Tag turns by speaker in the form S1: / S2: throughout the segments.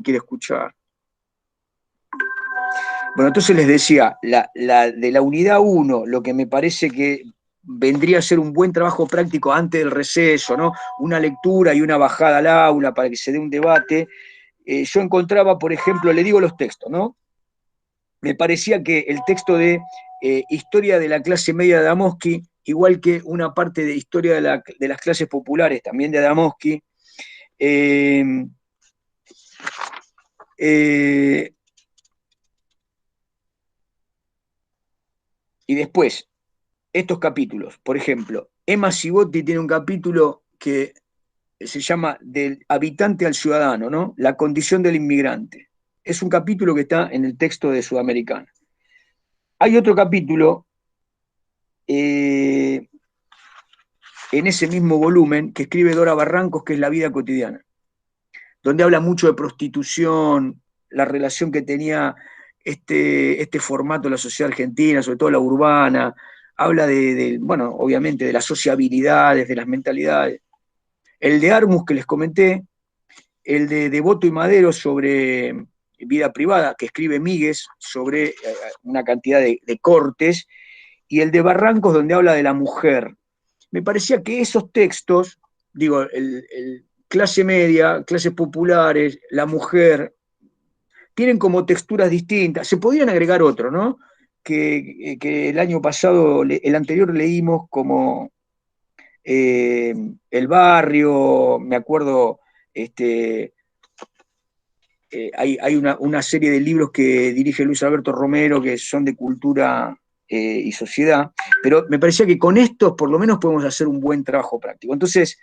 S1: quiere escuchar. Bueno, entonces les decía, de la unidad 1, lo que me parece que vendría a ser un buen trabajo práctico antes del receso, ¿no? Una lectura y una bajada al aula para que se dé un debate. Yo encontraba, por ejemplo, le digo los textos, ¿no? Me parecía que el texto de Historia de la clase media de Adamowski, igual que una parte de Historia de las clases populares, también de Adamowski, eh, eh, y después, estos capítulos, por ejemplo, Emma Sibotti tiene un capítulo que se llama Del habitante al ciudadano, ¿no? La condición del inmigrante. Es un capítulo que está en el texto de Sudamericana. Hay otro capítulo eh, en ese mismo volumen que escribe Dora Barrancos, que es La vida cotidiana, donde habla mucho de prostitución, la relación que tenía este formato de la sociedad argentina, sobre todo la urbana, habla bueno, obviamente de las sociabilidades, de las mentalidades. El de Armus que les comenté, el de Devoto y Madero sobre vida privada, que escribe Míguez sobre una cantidad de cortes, y el de Barrancos donde habla de la mujer. Me parecía que esos textos, digo, el clase media, clases populares, la mujer, tienen como texturas distintas. Se podrían agregar otros, ¿no? Que el año pasado, el anterior leímos como El barrio, me acuerdo, hay una serie de libros que dirige Luis Alberto Romero que son de cultura y sociedad, pero me parecía que con estos por lo menos podemos hacer un buen trabajo práctico. Entonces,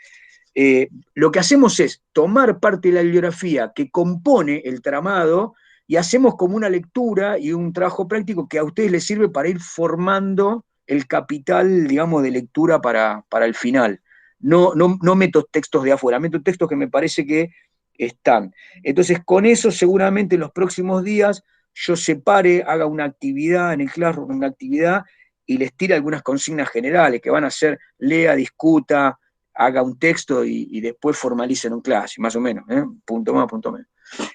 S1: lo que hacemos es tomar parte de la bibliografía que compone el tramado y hacemos como una lectura y un trabajo práctico que a ustedes les sirve para ir formando el capital, digamos, de lectura para el final. No meto textos de afuera, meto textos que me parece que están. Entonces, con eso seguramente en los próximos días yo separe, haga una actividad en el Classroom, una actividad, y les tire algunas consignas generales que van a ser lea, discuta, haga un texto y después formalice en un clase, más o menos, punto más, punto menos.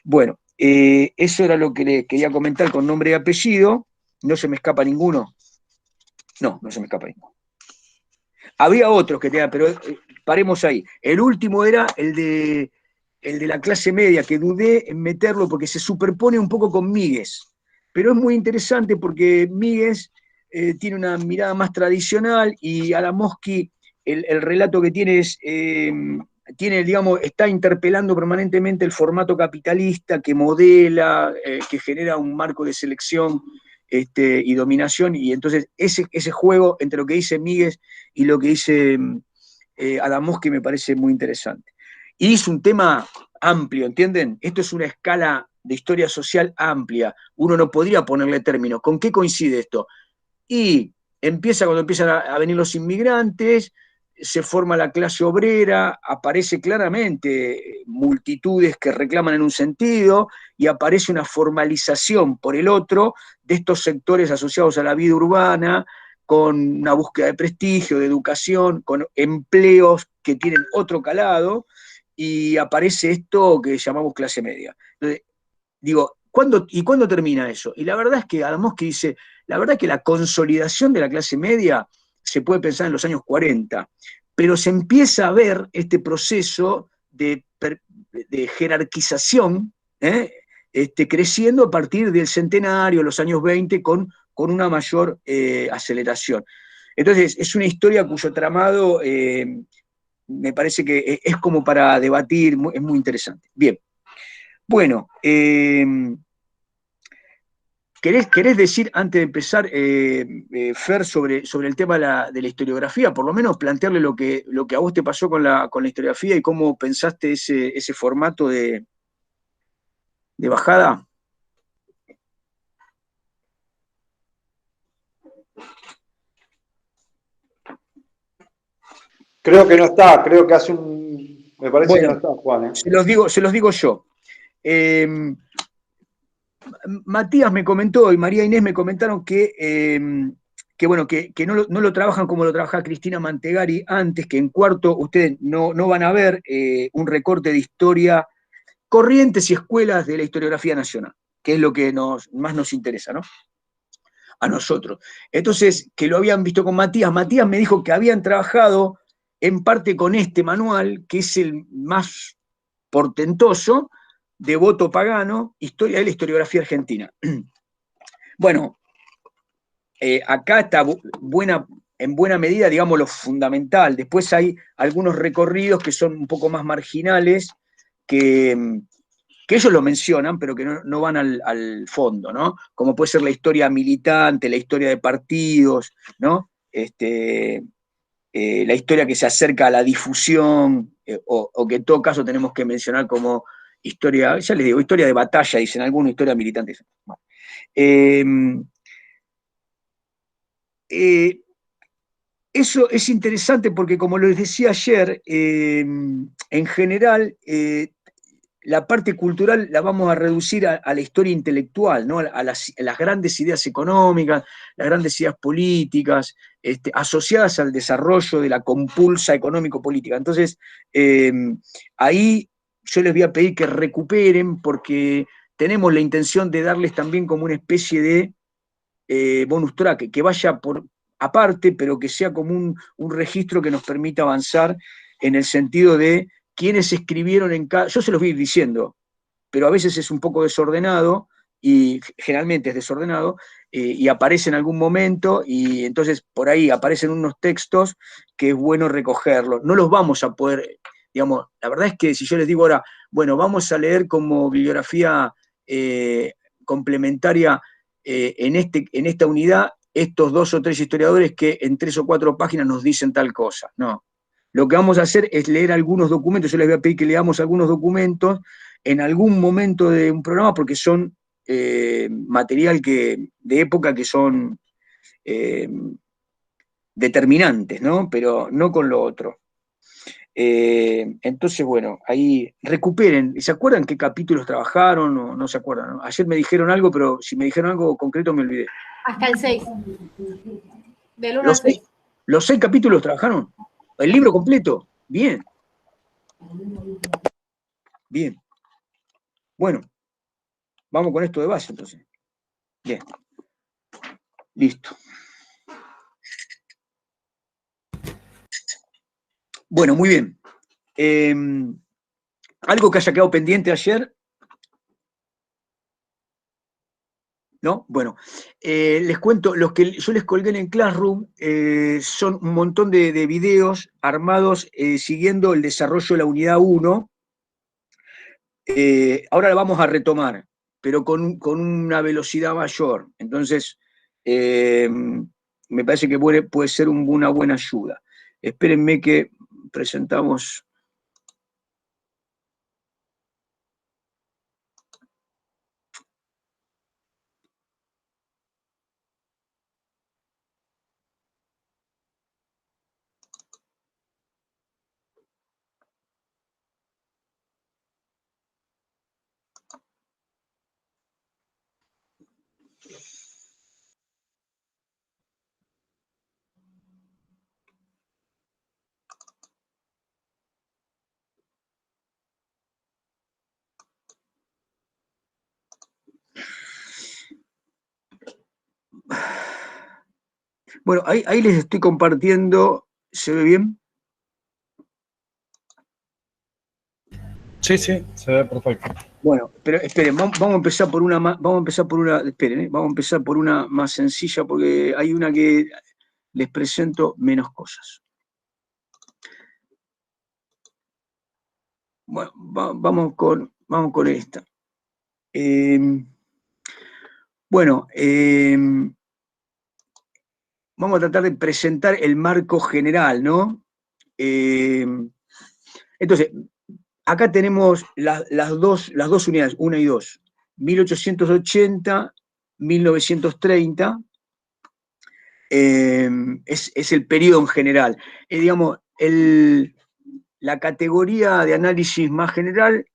S1: Bueno, eso era lo que le quería comentar con nombre y apellido. ¿No se me escapa ninguno? No se me escapa ninguno. Había otros que tenían, pero paremos ahí. El último era el de la clase media, que dudé en meterlo porque se superpone un poco con Míguez. Pero es muy interesante porque Míguez tiene una mirada más tradicional y Adamowski, el relato que tiene es, digamos, está interpelando permanentemente el formato capitalista que modela, que genera un marco de selección y dominación, y entonces ese juego entre lo que dice Míguez y lo que dice Adamowski me parece muy interesante. Y es un tema amplio, ¿entienden? Esto es una escala de historia social amplia. Uno no podría ponerle términos. ¿Con qué coincide esto? Y empieza cuando empiezan a venir los inmigrantes, se forma la clase obrera, aparece claramente multitudes que reclaman en un sentido y aparece una formalización por el otro de estos sectores asociados a la vida urbana, con una búsqueda de prestigio, de educación, con empleos que tienen otro calado, y aparece esto que llamamos clase media. Entonces, digo, ¿cuándo termina eso? Y la verdad es que Adamowski dice, la verdad es que la consolidación de la clase media se puede pensar en los años 40, pero se empieza a ver este proceso de jerarquización creciendo a partir del centenario, los años 20, con una mayor aceleración. Entonces, es una historia cuyo tramado me parece que es como para debatir, es muy interesante. Bien, bueno, ¿querés decir, antes de empezar, Fer, sobre el tema de la historiografía? Por lo menos plantearle lo que a vos te pasó con la historiografía y cómo pensaste ese formato de bajada.
S2: Creo que no está, creo que hace un... Me parece que no
S1: Bueno,
S2: está, Juan, ¿eh?
S1: se los digo yo. Eh, Matías me comentó y María Inés me comentaron que bueno, que no lo trabajan como lo trabajaba Cristina Mantegari antes, que en cuarto ustedes no van a ver un recorte de historia corrientes y escuelas de la historiografía nacional, que es lo que más nos interesa, ¿no? A nosotros. Entonces, que lo habían visto con Matías. Matías me dijo que habían trabajado en parte con este manual, que es el más portentoso, Devoto Pagano, Historia de la Historiografía Argentina. Bueno, acá está en buena medida, digamos, lo fundamental. Después hay algunos recorridos que son un poco más marginales, que ellos lo mencionan, pero que no van al fondo, ¿no? Como puede ser la historia militante, la historia de partidos, ¿no? La historia que se acerca a la difusión, o que en todo caso tenemos que mencionar como historia, ya les digo, historia de batalla, dicen algunos, historia militante. Bueno, eso es interesante porque, como les decía ayer, en general, la parte cultural la vamos a reducir a la historia intelectual, ¿no? A las grandes ideas económicas, las grandes ideas políticas, asociadas al desarrollo de la compulsa económico-política. Entonces, ahí yo les voy a pedir que recuperen, porque tenemos la intención de darles también como una especie de bonus track, que vaya por aparte, pero que sea como un registro que nos permita avanzar en el sentido de quienes escribieron en cada... Yo se los voy a ir diciendo, pero a veces es un poco desordenado, y generalmente es desordenado, y aparece en algún momento, y entonces por ahí aparecen unos textos que es bueno recogerlos. No los vamos a poder, digamos, la verdad es que si yo les digo ahora, bueno, vamos a leer como bibliografía complementaria en esta unidad estos 2 o 3 historiadores que en 3 o 4 páginas nos dicen tal cosa. No. Lo que vamos a hacer es leer algunos documentos. Yo les voy a pedir que leamos algunos documentos en algún momento de un programa, porque son material de época que son determinantes, ¿no? Pero no con lo otro. Entonces, bueno, ahí recuperen. ¿Se acuerdan qué capítulos trabajaron o no se acuerdan? ¿No? Ayer me dijeron algo, pero si me dijeron algo concreto me olvidé.
S3: Hasta el 6. Del 1 al 6.
S1: ¿Los 6 capítulos trabajaron? ¿El libro completo? Bien. Bien. Bueno, vamos con esto de base, entonces. Bien. Listo. Bueno, muy bien. ¿Algo que haya quedado pendiente ayer? ¿No? Bueno, les cuento, los que yo les colgué en Classroom son un montón de videos armados siguiendo el desarrollo de la unidad 1. Ahora la vamos a retomar, pero con una velocidad mayor. Entonces, me parece que puede ser una buena ayuda. Espérenme que presentamos... Bueno, ahí les estoy compartiendo. ¿Se ve bien?
S4: Sí, se ve perfecto.
S1: Bueno, pero esperen, vamos a empezar por una más, esperen, vamos a empezar por una más sencilla, porque hay una que les presento menos cosas. Bueno, vamos con esta. Bueno, vamos a tratar de presentar el marco general, ¿no? Entonces, acá tenemos las dos unidades, 1 y 2, 1880, 1930, es el periodo en general. Digamos, la categoría de análisis más general,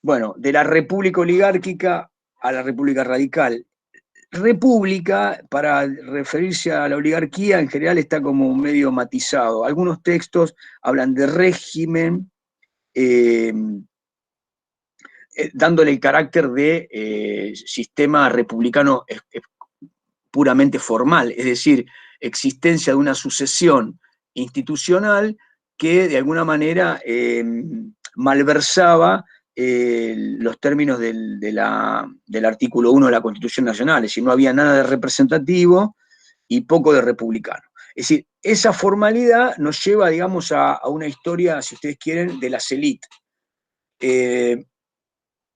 S1: bueno, de la república oligárquica a la república radical. República, para referirse a la oligarquía, en general está como medio matizado. Algunos textos hablan de régimen, dándole el carácter de sistema republicano puramente formal, es decir, existencia de una sucesión institucional que de alguna manera malversaba los términos del artículo 1 de la Constitución Nacional, es decir, no había nada de representativo y poco de republicano. Es decir, esa formalidad nos lleva, digamos, a una historia, si ustedes quieren, de las élites.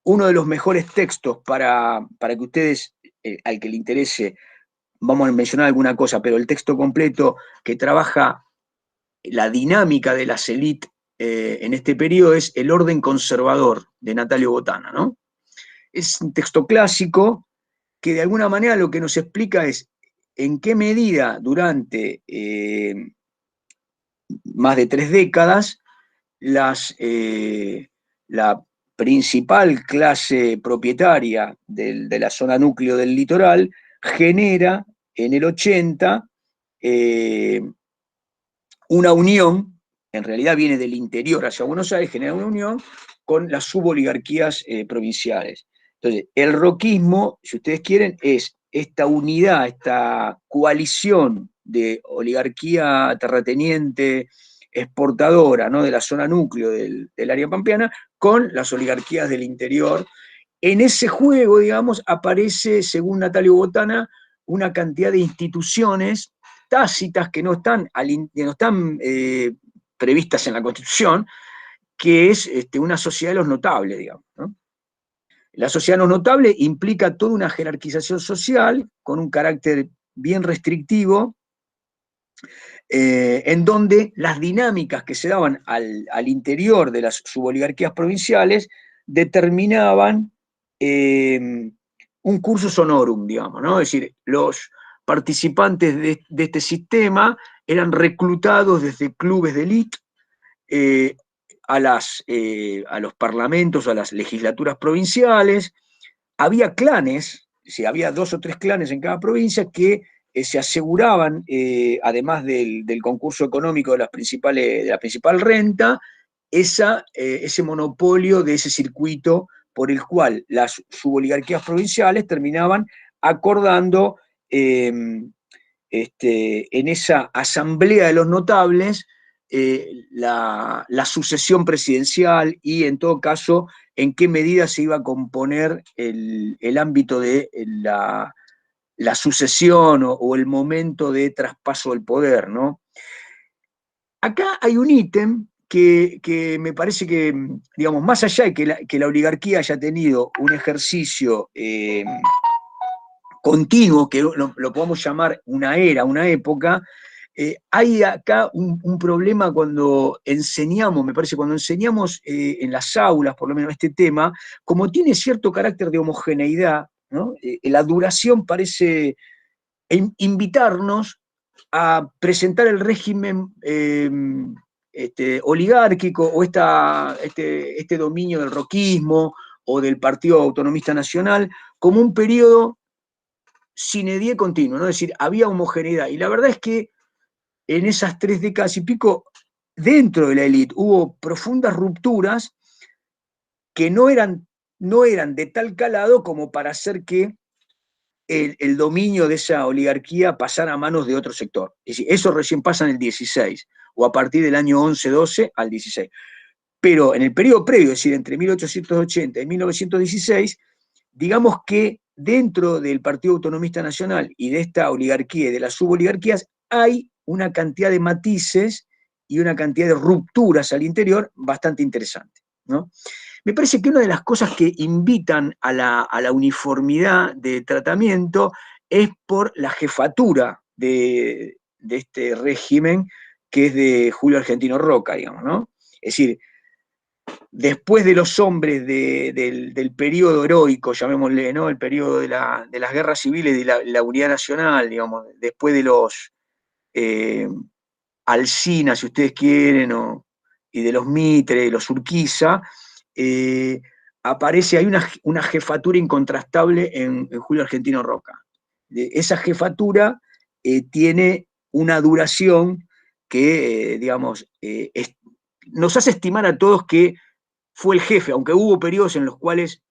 S1: Uno de los mejores textos para que ustedes, al que le interese, vamos a mencionar alguna cosa, pero el texto completo que trabaja la dinámica de las élites en este periodo es El orden conservador, de Natalio Botana, ¿no? Es un texto clásico que de alguna manera lo que nos explica es en qué medida durante más de 3 décadas la principal clase propietaria de la zona núcleo del litoral genera en el 80 una unión, en realidad viene del interior hacia Buenos Aires, genera una unión con las suboligarquías provinciales. Entonces, el roquismo, si ustedes quieren, es esta unidad, esta coalición de oligarquía terrateniente, exportadora, ¿no?, de la zona núcleo del área pampeana, con las oligarquías del interior. En ese juego, digamos, aparece, según Natalio Botana, una cantidad de instituciones tácitas que no están previstas en la Constitución, que es una sociedad de los notables, digamos, ¿no? La sociedad de los notables implica toda una jerarquización social con un carácter bien restrictivo, en donde las dinámicas que se daban al interior de las suboligarquías provinciales determinaban un cursus honorum, digamos, ¿no? Es decir, los participantes de este sistema eran reclutados desde clubes de élite a los parlamentos, a las legislaturas provinciales. Había clanes, si había 2 o 3 clanes en cada provincia que se aseguraban, además del concurso económico de la principal renta, ese monopolio de ese circuito por el cual las suboligarquías provinciales terminaban acordando en esa asamblea de los notables la sucesión presidencial y, en todo caso, en qué medida se iba a componer el ámbito de la sucesión o el momento de traspaso del poder, ¿no? Acá hay un ítem que me parece que, digamos, más allá de que la oligarquía haya tenido un ejercicio continuo, que lo podemos llamar una era, una época, hay acá un problema cuando enseñamos, me parece, cuando enseñamos en las aulas, por lo menos este tema, como tiene cierto carácter de homogeneidad, ¿no? La duración parece invitarnos a presentar el régimen oligárquico o este dominio del roquismo o del Partido Autonomista Nacional como un periodo sine die continuo, ¿no? Es decir, había homogeneidad. Y la verdad es que en esas 3 décadas y pico, dentro de la élite hubo profundas rupturas que no eran de tal calado como para hacer que el dominio de esa oligarquía pasara a manos de otro sector. Es decir, eso recién pasa en el 16, o a partir del año 11-12 al 16. Pero en el periodo previo, es decir, entre 1880 y 1916, digamos que dentro del Partido Autonomista Nacional y de esta oligarquía y de las suboligarquías hay una cantidad de matices y una cantidad de rupturas al interior bastante interesante, ¿no? Me parece que una de las cosas que invitan a la uniformidad de tratamiento es por la jefatura de este régimen, que es de Julio Argentino Roca, digamos, ¿no? Es decir, después de los hombres del periodo heroico, llamémosle, ¿no?, el periodo de las guerras civiles, de la unidad nacional, digamos, después de los Alsina, si ustedes quieren, y de los Mitre, de los Urquiza, aparece, hay una jefatura incontrastable en Julio Argentino Roca. Esa jefatura tiene una duración que, digamos, nos hace estimar a todos que fue el jefe, aunque hubo periodos en los cuales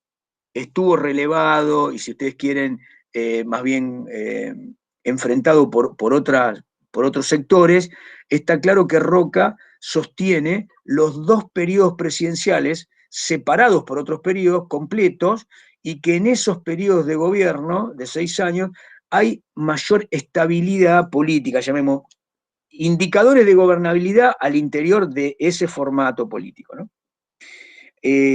S1: estuvo relevado y, si ustedes quieren, más bien enfrentado por otros sectores. Está claro que Roca sostiene los dos periodos presidenciales separados por otros periodos completos, y que en esos periodos de gobierno de 6 años hay mayor estabilidad política, llamemos indicadores de gobernabilidad al interior de ese formato político, ¿no?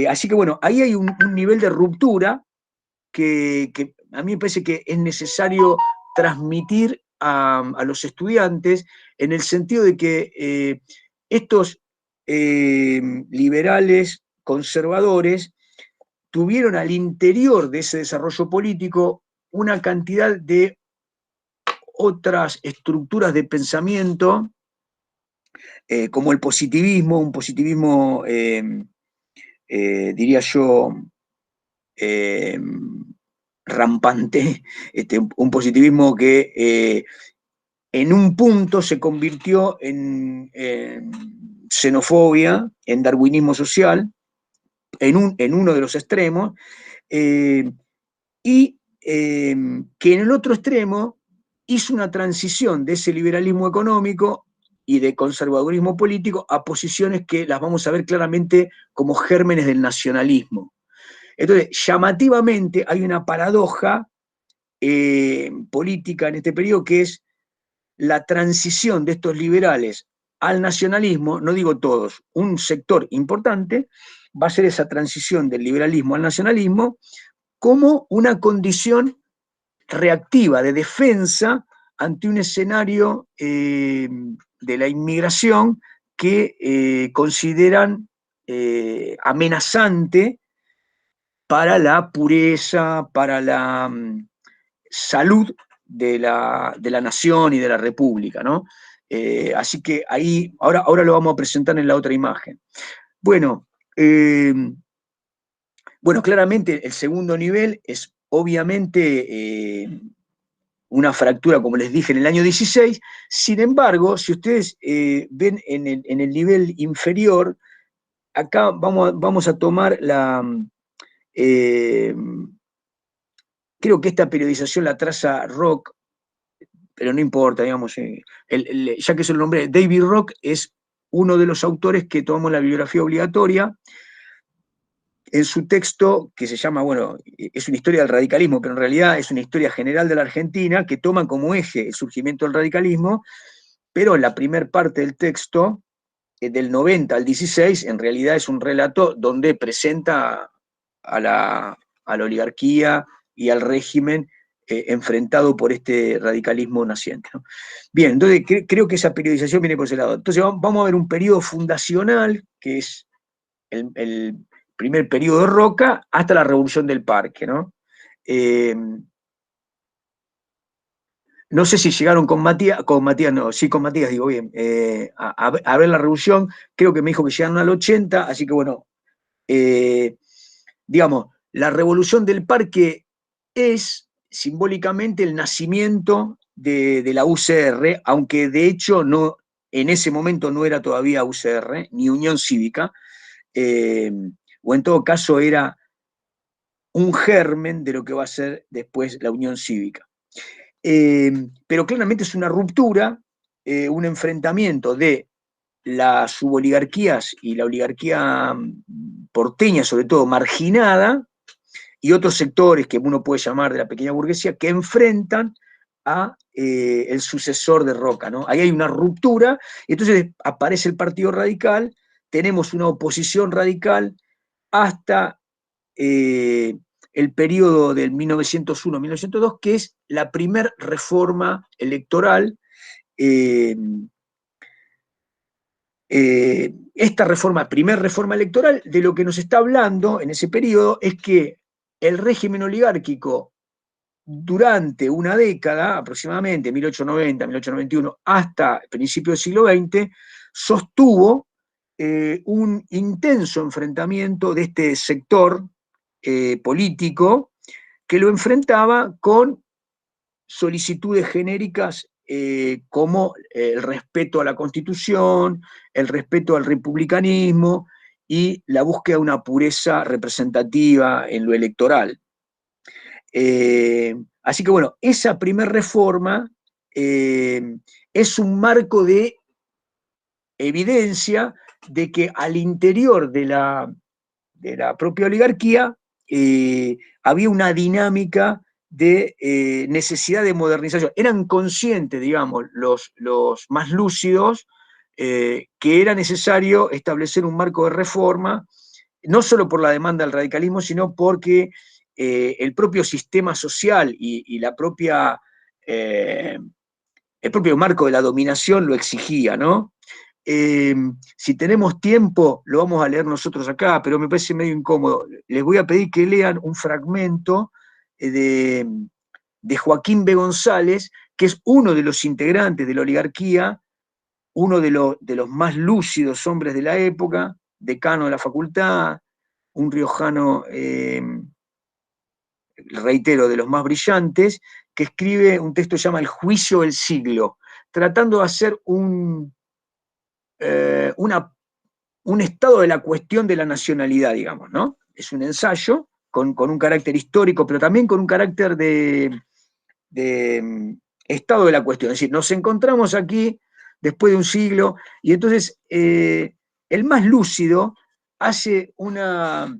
S1: Así que bueno, ahí hay un nivel de ruptura que a mí me parece que es necesario transmitir a los estudiantes, en el sentido de que estos liberales conservadores tuvieron al interior de ese desarrollo político una cantidad de otras estructuras de pensamiento, como el positivismo, un positivismo, diría yo, rampante, un positivismo que en un punto se convirtió en xenofobia, en darwinismo social, en uno de los extremos, y que en el otro extremo hizo una transición de ese liberalismo económico y de conservadurismo político a posiciones que las vamos a ver claramente como gérmenes del nacionalismo. Entonces, llamativamente hay una paradoja política en este periodo, que es la transición de estos liberales al nacionalismo. No digo todos, un sector importante va a ser esa transición del liberalismo al nacionalismo como una condición reactiva, de defensa ante un escenario de la inmigración que consideran amenazante para la pureza, para la salud de la nación y de la república, ¿no? Así que ahí, ahora lo vamos a presentar en la otra imagen. Bueno, claramente el segundo nivel es obviamente una fractura, como les dije, en el año 16. Sin embargo, si ustedes ven en el nivel inferior, acá vamos a tomar creo que esta periodización la traza Rock, pero no importa, digamos, ya que es el nombre, David Rock es uno de los autores que tomamos la bibliografía obligatoria. En su texto, que se llama, bueno, es una historia del radicalismo, pero en realidad es una historia general de la Argentina, que toma como eje el surgimiento del radicalismo, pero en la primera parte del texto, del 90 al 16, en realidad es un relato donde presenta a la oligarquía y al régimen enfrentado por este radicalismo naciente, ¿no? Bien, entonces creo que esa periodización viene por ese lado. Entonces vamos a ver un periodo fundacional, que es el primer periodo de Roca, hasta la Revolución del Parque, ¿no? No sé si llegaron con Matías no, sí, con Matías, digo bien, a ver la revolución. Creo que me dijo que llegaron al 80, así que bueno, digamos, la Revolución del Parque es simbólicamente el nacimiento de la UCR, aunque de hecho no, en ese momento no era todavía UCR, ni Unión Cívica, o en todo caso era un germen de lo que va a ser después la Unión Cívica. Pero claramente es una ruptura, un enfrentamiento de las suboligarquías y la oligarquía porteña, sobre todo marginada, y otros sectores que uno puede llamar de la pequeña burguesía, que enfrentan a el sucesor de Roca, ¿no? Ahí hay una ruptura, y entonces aparece el Partido Radical, tenemos una oposición radical hasta el periodo del 1901-1902, que es la primera reforma electoral. Esta reforma, primera reforma electoral, de lo que nos está hablando en ese periodo es que el régimen oligárquico durante una década, aproximadamente 1890, 1891, hasta principios del siglo XX, sostuvo un intenso enfrentamiento de este sector político, que lo enfrentaba con solicitudes genéricas como el respeto a la Constitución, el respeto al republicanismo y la búsqueda de una pureza representativa en lo electoral. Así que bueno, esa primera reforma es un marco de evidencia de que al interior de la propia oligarquía había una dinámica de necesidad de modernización. Eran conscientes, digamos, los más lúcidos, que era necesario establecer un marco de reforma, no solo por la demanda del radicalismo, sino porque el propio sistema social y la propia, el propio marco de la dominación lo exigía, ¿no? Si tenemos tiempo, lo vamos a leer nosotros acá, pero me parece medio incómodo. Les voy a pedir que lean un fragmento de Joaquín B. González, que es uno de los integrantes de la oligarquía, uno de los más lúcidos hombres de la época, decano de la facultad, un riojano, reitero, de los más brillantes, que escribe un texto que se llama El juicio del siglo, tratando de hacer un estado de la cuestión de la nacionalidad, digamos, ¿no? Es un ensayo con un carácter histórico, pero también con un carácter de estado de la cuestión. Es decir, nos encontramos aquí después de un siglo, y entonces el más lúcido hace una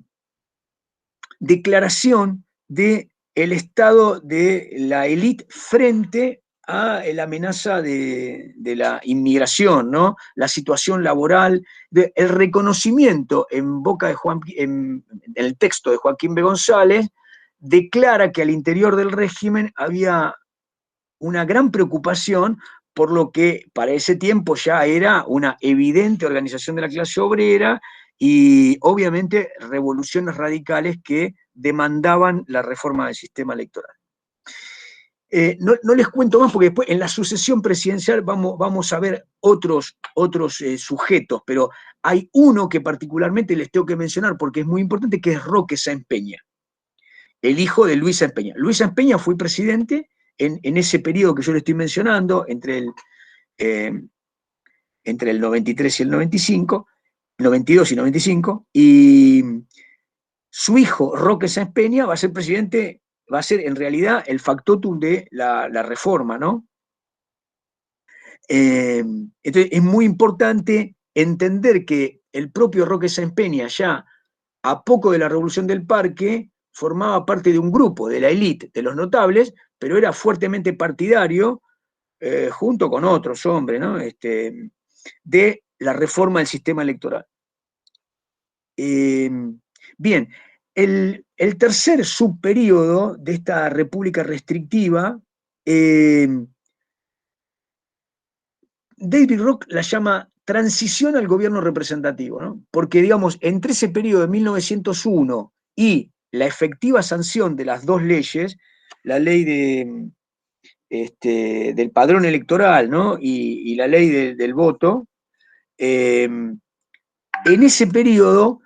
S1: declaración de el estado de la élite frente a la amenaza de la inmigración, ¿no? La situación laboral, el reconocimiento en boca de en el texto de Joaquín B. González, declara que al interior del régimen había una gran preocupación por lo que para ese tiempo ya era una evidente organización de la clase obrera y obviamente revoluciones radicales que demandaban la reforma del sistema electoral. No les cuento más porque después en la sucesión presidencial vamos a ver otros sujetos, pero hay uno que particularmente les tengo que mencionar porque es muy importante, que es Roque Sáenz Peña, el hijo de Luis Sáenz Peña. Luis Sáenz Peña fue presidente en ese periodo que yo le estoy mencionando, entre el 93 y el 95, 92 y 95, y su hijo, Roque Sáenz Peña, va a ser presidente, va a ser en realidad el factotum de la reforma, ¿no? Entonces es muy importante entender que el propio Roque Sáenz Peña, ya a poco de la Revolución del Parque, formaba parte de un grupo, de la élite, de los notables, pero era fuertemente partidario, junto con otros hombres, ¿no? De la reforma del sistema electoral. Bien, el tercer subperíodo de esta república restrictiva, David Rock la llama transición al gobierno representativo, ¿no? Porque, digamos, entre ese periodo de 1901 y la efectiva sanción de las dos leyes, la ley del padrón electoral, ¿no? y la ley del voto, en ese periodo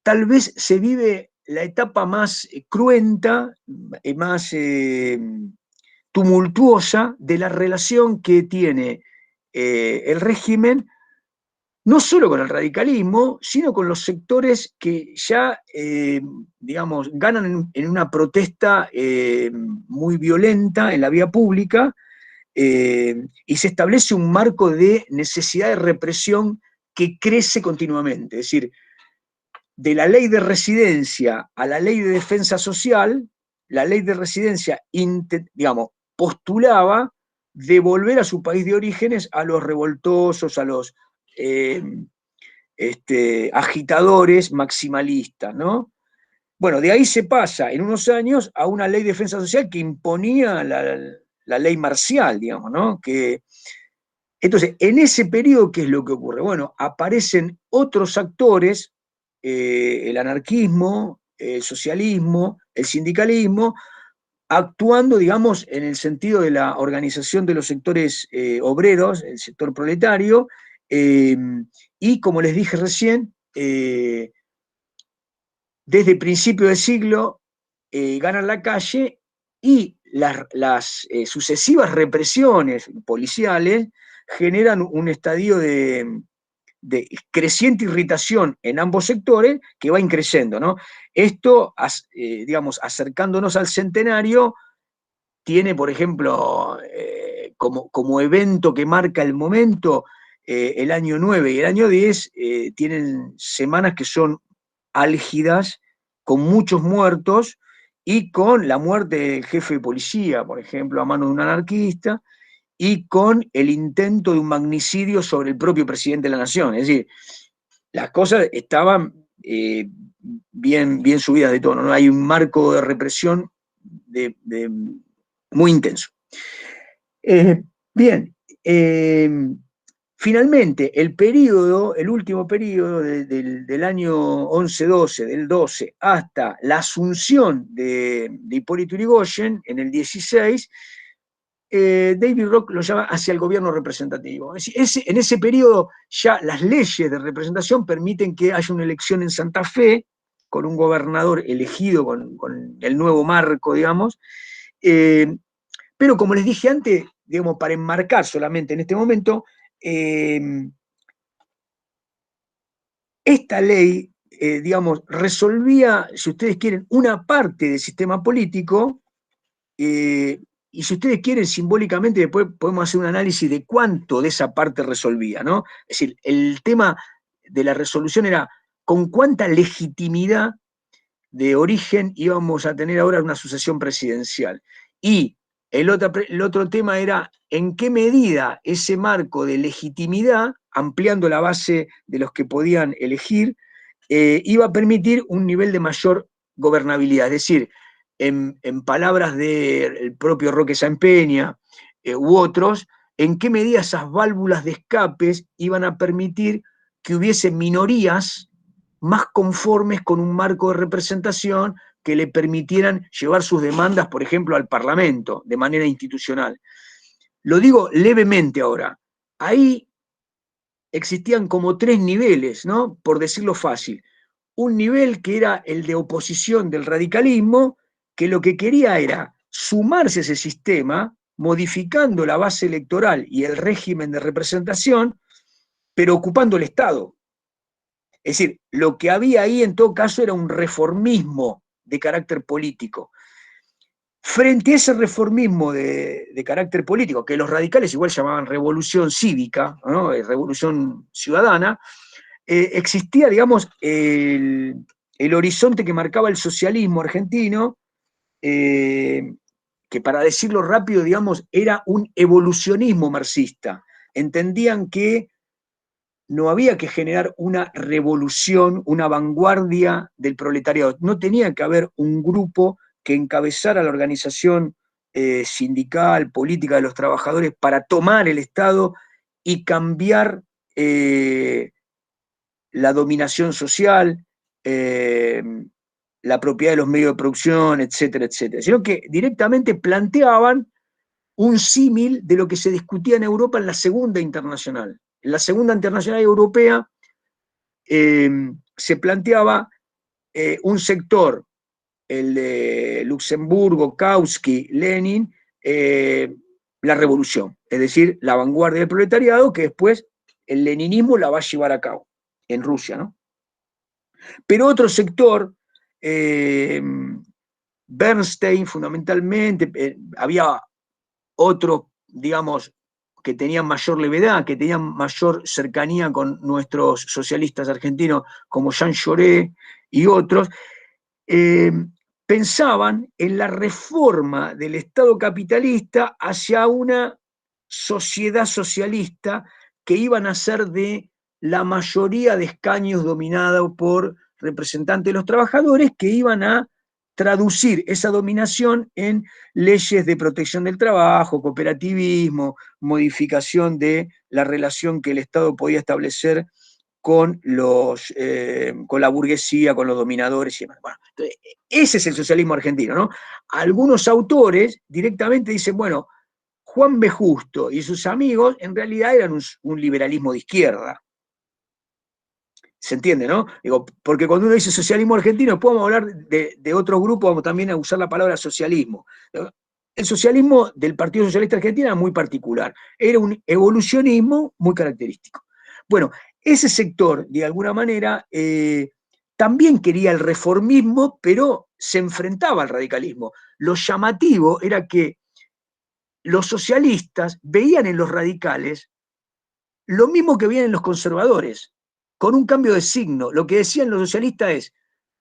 S1: tal vez se vive la etapa más cruenta, más tumultuosa de la relación que tiene el régimen, no solo con el radicalismo, sino con los sectores que ya, digamos, ganan en una protesta muy violenta en la vía pública, y se establece un marco de necesidad de represión que crece continuamente. Es decir, de la ley de residencia a la ley de defensa social, la ley de residencia, digamos, postulaba devolver a su país de orígenes a los revoltosos, a los agitadores maximalistas, ¿no? Bueno, de ahí se pasa en unos años a una ley de defensa social que imponía la ley marcial, digamos, ¿no? Entonces, en ese periodo, ¿qué es lo que ocurre? Bueno, aparecen otros actores, el anarquismo, el socialismo, el sindicalismo, actuando, digamos, en el sentido de la organización de los sectores obreros, el sector proletario, y como les dije recién, desde principio del siglo ganan la calle y las sucesivas represiones policiales generan un estadio de de creciente irritación en ambos sectores que va increciendo, ¿no? Esto, digamos, acercándonos al centenario, tiene, por ejemplo, como evento que marca el momento, el año 9 y el año 10 tienen semanas que son álgidas, con muchos muertos y con la muerte del jefe de policía, por ejemplo, a mano de un anarquista, y con el intento de un magnicidio sobre el propio presidente de la nación. Es decir, las cosas estaban bien subidas de tono, ¿no? Hay un marco de represión muy intenso. Bien, finalmente, el último periodo del año 11-12, del 12, hasta la asunción de Hipólito Yrigoyen en el 16, David Rock lo llama hacia el gobierno representativo. Es decir, en ese periodo ya las leyes de representación permiten que haya una elección en Santa Fe, con un gobernador elegido con el nuevo marco, digamos. Pero como les dije antes, digamos, para enmarcar solamente en este momento, esta ley, digamos, resolvía, si ustedes quieren, una parte del sistema político, y si ustedes quieren, simbólicamente, después podemos hacer un análisis de cuánto de esa parte resolvía, ¿no? Es decir, el tema de la resolución era con cuánta legitimidad de origen íbamos a tener ahora una sucesión presidencial. Y el otro tema era en qué medida ese marco de legitimidad, ampliando la base de los que podían elegir, iba a permitir un nivel de mayor gobernabilidad. Es decir, en palabras del propio Roque Sampaigna u otros, en qué medida esas válvulas de escapes iban a permitir que hubiese minorías más conformes con un marco de representación que le permitieran llevar sus demandas, por ejemplo, al Parlamento, de manera institucional. Lo digo levemente ahora. Ahí existían como 3 niveles, ¿no? Por decirlo fácil. Un nivel que era el de oposición del radicalismo, que lo que quería era sumarse a ese sistema, modificando la base electoral y el régimen de representación, pero ocupando el Estado. Es decir, lo que había ahí en todo caso era un reformismo de carácter político. Frente a ese reformismo de carácter político, que los radicales igual llamaban revolución cívica, ¿no? Revolución ciudadana, existía, digamos, el horizonte que marcaba el socialismo argentino, que para decirlo rápido, digamos, era un evolucionismo marxista. Entendían que no había que generar una revolución, una vanguardia del proletariado. No tenía que haber un grupo que encabezara la organización sindical, política de los trabajadores para tomar el Estado y cambiar la dominación social, la propiedad de los medios de producción, etcétera, etcétera. Sino que directamente planteaban un símil de lo que se discutía en Europa en la Segunda Internacional. En la Segunda Internacional Europea se planteaba un sector, el de Luxemburgo, Kautsky, Lenin, la revolución, es decir, la vanguardia del proletariado, que después el leninismo la va a llevar a cabo en Rusia, ¿no? Pero otro sector, Bernstein fundamentalmente, había otros, digamos, que tenían mayor levedad, que tenían mayor cercanía con nuestros socialistas argentinos como Jean Jaurès y otros, pensaban en la reforma del Estado capitalista hacia una sociedad socialista que iban a ser de la mayoría de escaños dominado por representantes de los trabajadores, que iban a traducir esa dominación en leyes de protección del trabajo, cooperativismo, modificación de la relación que el Estado podía establecer con la burguesía, con los dominadores y demás. Bueno, entonces, ese es el socialismo argentino, ¿no? Algunos autores directamente dicen, bueno, Juan B. Justo y sus amigos en realidad eran un liberalismo de izquierda. ¿Se entiende, no? Digo, porque cuando uno dice socialismo argentino, podemos hablar de otro grupo, vamos también a usar la palabra socialismo. El socialismo del Partido Socialista Argentino era muy particular, era un evolucionismo muy característico. Bueno, ese sector, de alguna manera, también quería el reformismo, pero se enfrentaba al radicalismo. Lo llamativo era que los socialistas veían en los radicales lo mismo que veían en los conservadores, con un cambio de signo. Lo que decían los socialistas es,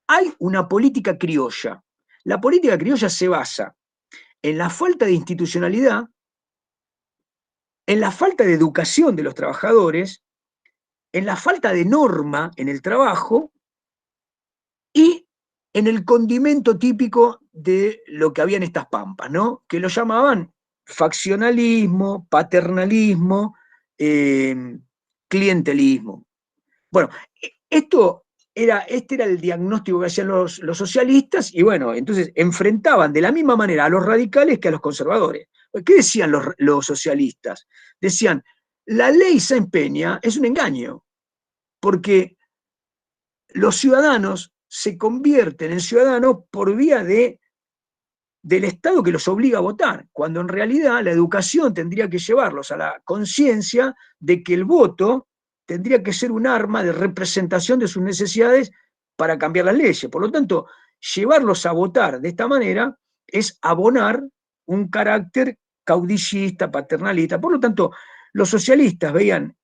S1: hay una política criolla. La política criolla se basa en la falta de institucionalidad, en la falta de educación de los trabajadores, en la falta de norma en el trabajo y en el condimento típico de lo que había en estas pampas, ¿no? Que lo llamaban faccionalismo, paternalismo, clientelismo. Bueno, este era el diagnóstico que hacían los socialistas y bueno, entonces enfrentaban de la misma manera a los radicales que a los conservadores. ¿Qué decían los socialistas? Decían, la ley Sáenz Peña es un engaño, porque los ciudadanos se convierten en ciudadanos por vía del Estado que los obliga a votar, cuando en realidad la educación tendría que llevarlos a la conciencia de que el voto tendría que ser un arma de representación de sus necesidades para cambiar las leyes. Por lo tanto, llevarlos a votar de esta manera es abonar un carácter caudillista, paternalista. Por lo tanto, los socialistas veían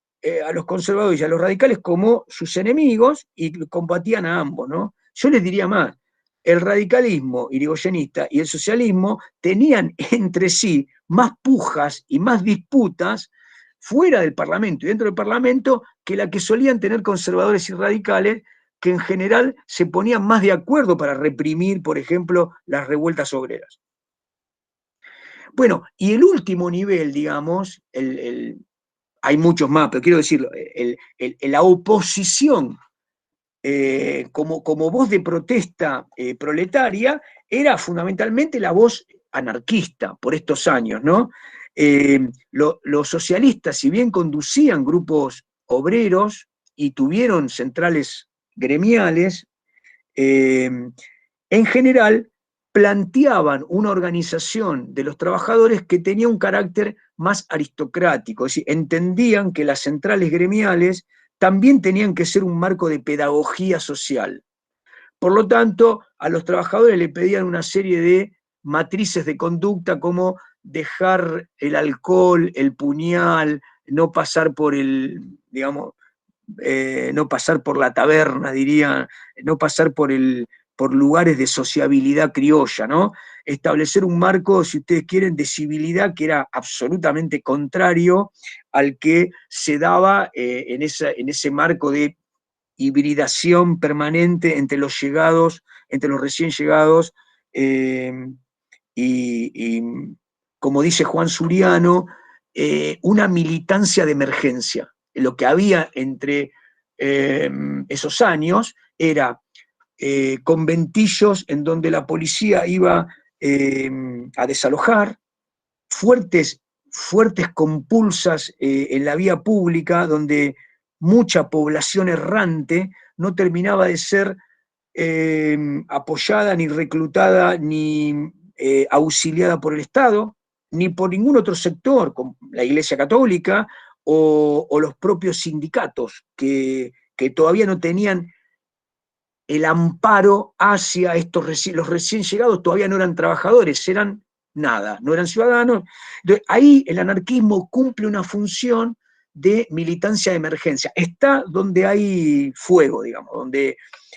S1: a los conservadores y a los radicales como sus enemigos y combatían a ambos, ¿no? Yo les diría más, el radicalismo irigoyenista y el socialismo tenían entre sí más pujas y más disputas fuera del Parlamento y dentro del Parlamento que la que solían tener conservadores y radicales, que en general se ponían más de acuerdo para reprimir, por ejemplo, las revueltas obreras. Bueno, y el último nivel, digamos, hay muchos más, pero quiero decirlo, la oposición como voz de protesta proletaria, era fundamentalmente la voz anarquista por estos años, ¿no? Los socialistas, si bien conducían grupos obreros y tuvieron centrales gremiales, en general planteaban una organización de los trabajadores que tenía un carácter más aristocrático, es decir, entendían que las centrales gremiales también tenían que ser un marco de pedagogía social. Por lo tanto, a los trabajadores le pedían una serie de matrices de conducta como dejar el alcohol, el puñal, no pasar por digamos, no pasar por la taberna, diría, no pasar por lugares de sociabilidad criolla, ¿no? Establecer un marco, si ustedes quieren, de civilidad que era absolutamente contrario al que se daba en ese marco de hibridación permanente entre los llegados, entre los recién llegados, y, como dice Juan Suriano, una militancia de emergencia. Lo que había entre esos años era conventillos en donde la policía iba a desalojar, fuertes compulsas en la vía pública, donde mucha población errante no terminaba de ser apoyada, ni reclutada, ni auxiliada por el Estado, ni por ningún otro sector, como la Iglesia Católica o los propios sindicatos, que todavía no tenían el amparo hacia los recién llegados, todavía no eran trabajadores, eran nada, no eran ciudadanos. Entonces, ahí el anarquismo cumple una función de militancia de emergencia. Está donde hay fuego, digamos,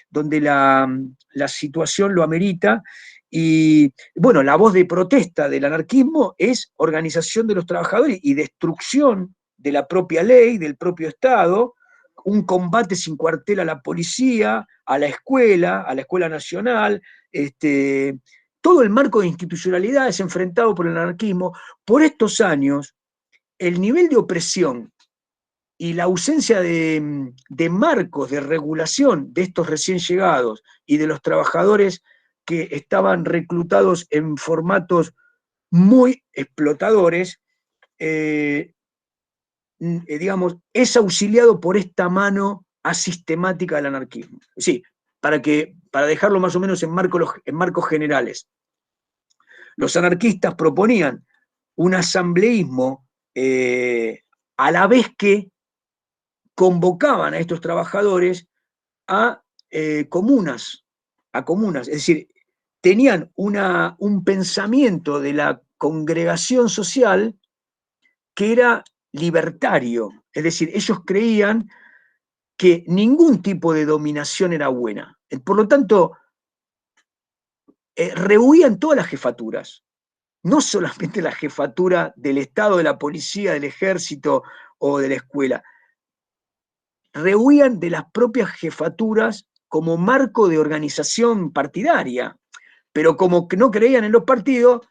S1: donde la situación lo amerita. Y bueno, la voz de protesta del anarquismo es organización de los trabajadores y destrucción de la propia ley, del propio Estado, un combate sin cuartel a la policía, a la escuela nacional, todo el marco de institucionalidad es enfrentado por el anarquismo. Por estos años, el nivel de opresión y la ausencia de marcos de regulación de estos recién llegados y de los trabajadores que estaban reclutados en formatos muy explotadores, digamos, es auxiliado por esta mano asistemática del anarquismo. Sí, para dejarlo más o menos en marcos generales. Los anarquistas proponían un asambleísmo a la vez que convocaban a estos trabajadores a comunas, es decir, tenían un pensamiento de la congregación social que era libertario, es decir, ellos creían que ningún tipo de dominación era buena. Por lo tanto, rehuían todas las jefaturas, no solamente la jefatura del Estado, de la policía, del ejército o de la escuela, rehuían de las propias jefaturas como marco de organización partidaria, pero como que no creían en los partidos,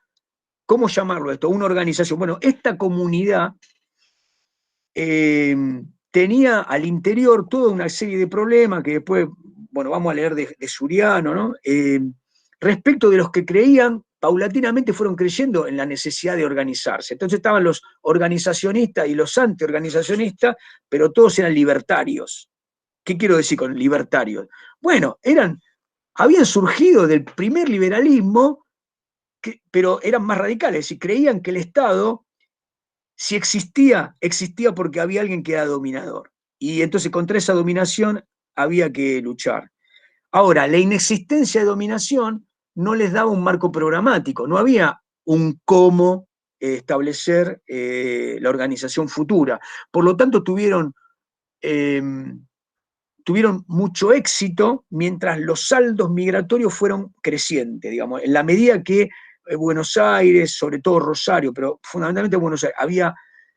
S1: ¿cómo llamarlo esto? Una organización. Bueno, esta comunidad tenía al interior toda una serie de problemas que después, bueno, vamos a leer de Suriano, ¿no? Respecto de los que creían, paulatinamente fueron creyendo en la necesidad de organizarse. Entonces estaban los organizacionistas y los antiorganizacionistas, pero todos eran libertarios. ¿Qué quiero decir con libertarios? Bueno, habían surgido del primer liberalismo, pero eran más radicales y creían que el Estado, si existía porque había alguien que era dominador. Y entonces contra esa dominación había que luchar. Ahora, la inexistencia de dominación no les daba un marco programático, no había un cómo establecer la organización futura. Por lo tanto, tuvieron mucho éxito mientras los saldos migratorios fueron crecientes, digamos, en la medida que Buenos Aires, sobre todo Rosario, pero fundamentalmente Buenos Aires, había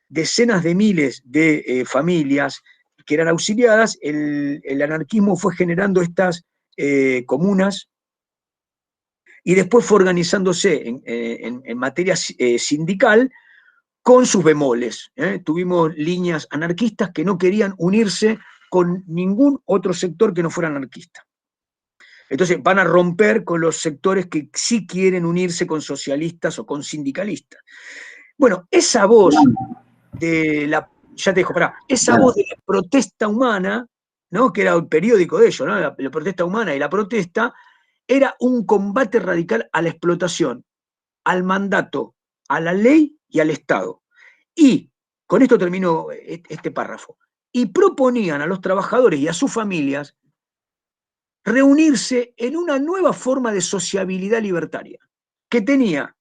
S1: decenas de miles de familias que eran auxiliadas, el anarquismo fue generando estas comunas y después fue organizándose en materia sindical con sus bemoles. Tuvimos líneas anarquistas que no querían unirse con ningún otro sector que no fuera anarquista. Entonces van a romper con los sectores que sí quieren unirse con socialistas o con sindicalistas. Bueno, esa voz de la, ya te dejo, esa voz de la protesta humana, ¿no? Que era el periódico de ellos, ¿no? La protesta humana y la protesta, era un combate radical a la explotación, al mandato, a la ley y al Estado. Y, con esto termino este párrafo, y proponían a los trabajadores y a sus familias reunirse en una nueva forma de sociabilidad libertaria, que tenía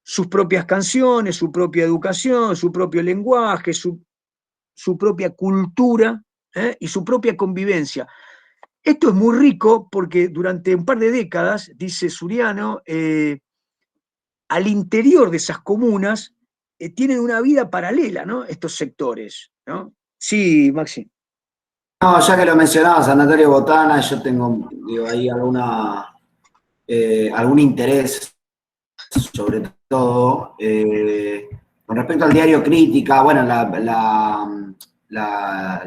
S1: sus propias canciones, su propia educación, su propio lenguaje, su propia cultura y su propia convivencia. Esto es muy rico porque durante un par de décadas, dice Suriano, al interior de esas comunas tienen una vida paralela, ¿no? Estos sectores, ¿no? Sí, Maxi.
S5: No, ya que lo mencionabas, Sanatorio Botana, yo tengo, digo, ahí algún interés, sobre todo, con respecto al diario Crítica. Bueno, la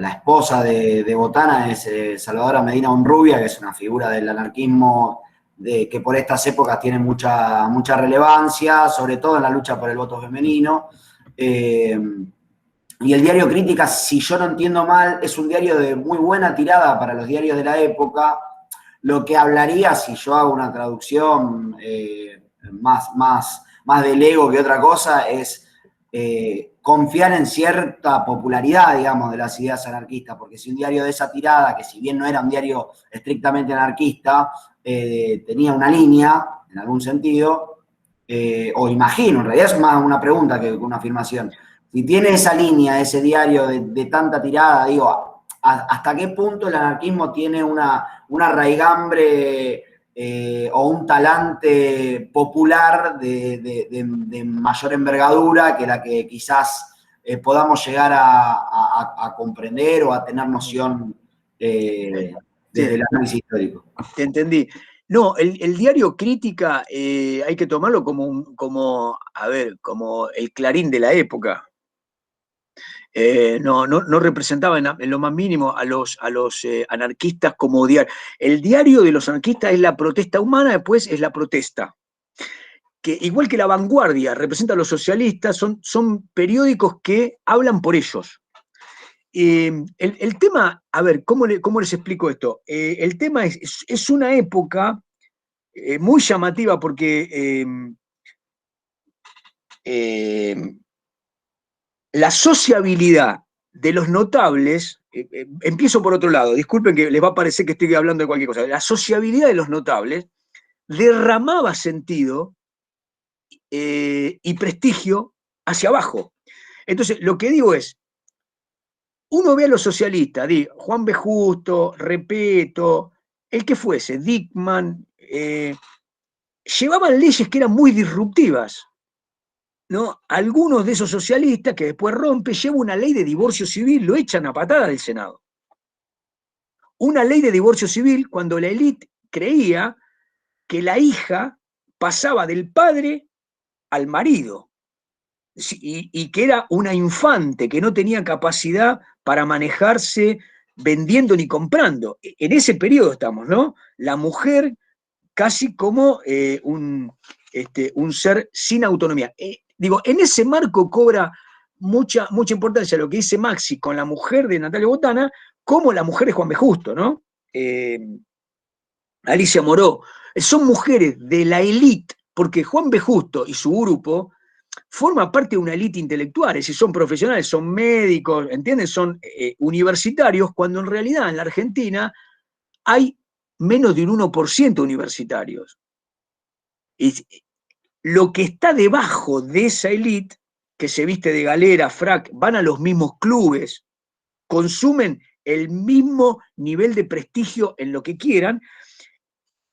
S5: esposa de Botana es Salvadora Medina Honrubia, que es una figura del anarquismo que por estas épocas tiene mucha relevancia, sobre todo en la lucha por el voto femenino. Y el diario Crítica, si yo no entiendo mal, es un diario de muy buena tirada para los diarios de la época. Lo que hablaría, si yo hago una traducción más del ego que otra cosa, es confiar en cierta popularidad, digamos, de las ideas anarquistas, porque si un diario de esa tirada, que si bien no era un diario estrictamente anarquista, tenía una línea, en algún sentido, o imagino, en realidad es más una pregunta que una afirmación. Si tiene esa línea, ese diario de tanta tirada, digo, ¿hasta qué punto el anarquismo tiene una raigambre o un talante popular de mayor envergadura que la que quizás podamos llegar a comprender o a tener noción desde el análisis histórico?
S1: Te entendí. No, el diario Crítica hay que tomarlo como el Clarín de la época. No representaba en lo más mínimo a los anarquistas como diario. El diario de los anarquistas es la protesta humana, después es la protesta. Que igual que La Vanguardia representa a los socialistas, son periódicos que hablan por ellos. El tema, a ver, ¿cómo les explico esto? El tema es una época muy llamativa porque la sociabilidad de los notables empiezo por otro lado, disculpen que les va a parecer que estoy hablando de cualquier cosa. La sociabilidad de los notables derramaba sentido y prestigio hacia abajo. Entonces, lo que digo es, uno ve a los socialistas, Juan B. Justo, Repetto, el que fuese, Dickmann, llevaban leyes que eran muy disruptivas, ¿no? Algunos de esos socialistas que después rompe, lleva una ley de divorcio civil, lo echan a patada del Senado. Una ley de divorcio civil cuando la élite creía que la hija pasaba del padre al marido y que era una infante, que no tenía capacidad para manejarse vendiendo ni comprando. En ese periodo estamos, ¿no? La mujer casi como un ser sin autonomía. Digo, en ese marco cobra mucha importancia lo que dice Maxi con la mujer de Natalia Botana, como la mujer de Juan B. Justo, ¿no? Alicia Moró. Son mujeres de la élite, porque Juan B. Justo y su grupo forma parte de una élite intelectual, es decir, son profesionales, son médicos, ¿entienden? Son universitarios, cuando en realidad en la Argentina hay menos de un 1% universitarios. Y lo que está debajo de esa élite, que se viste de galera, frac, van a los mismos clubes, consumen el mismo nivel de prestigio en lo que quieran,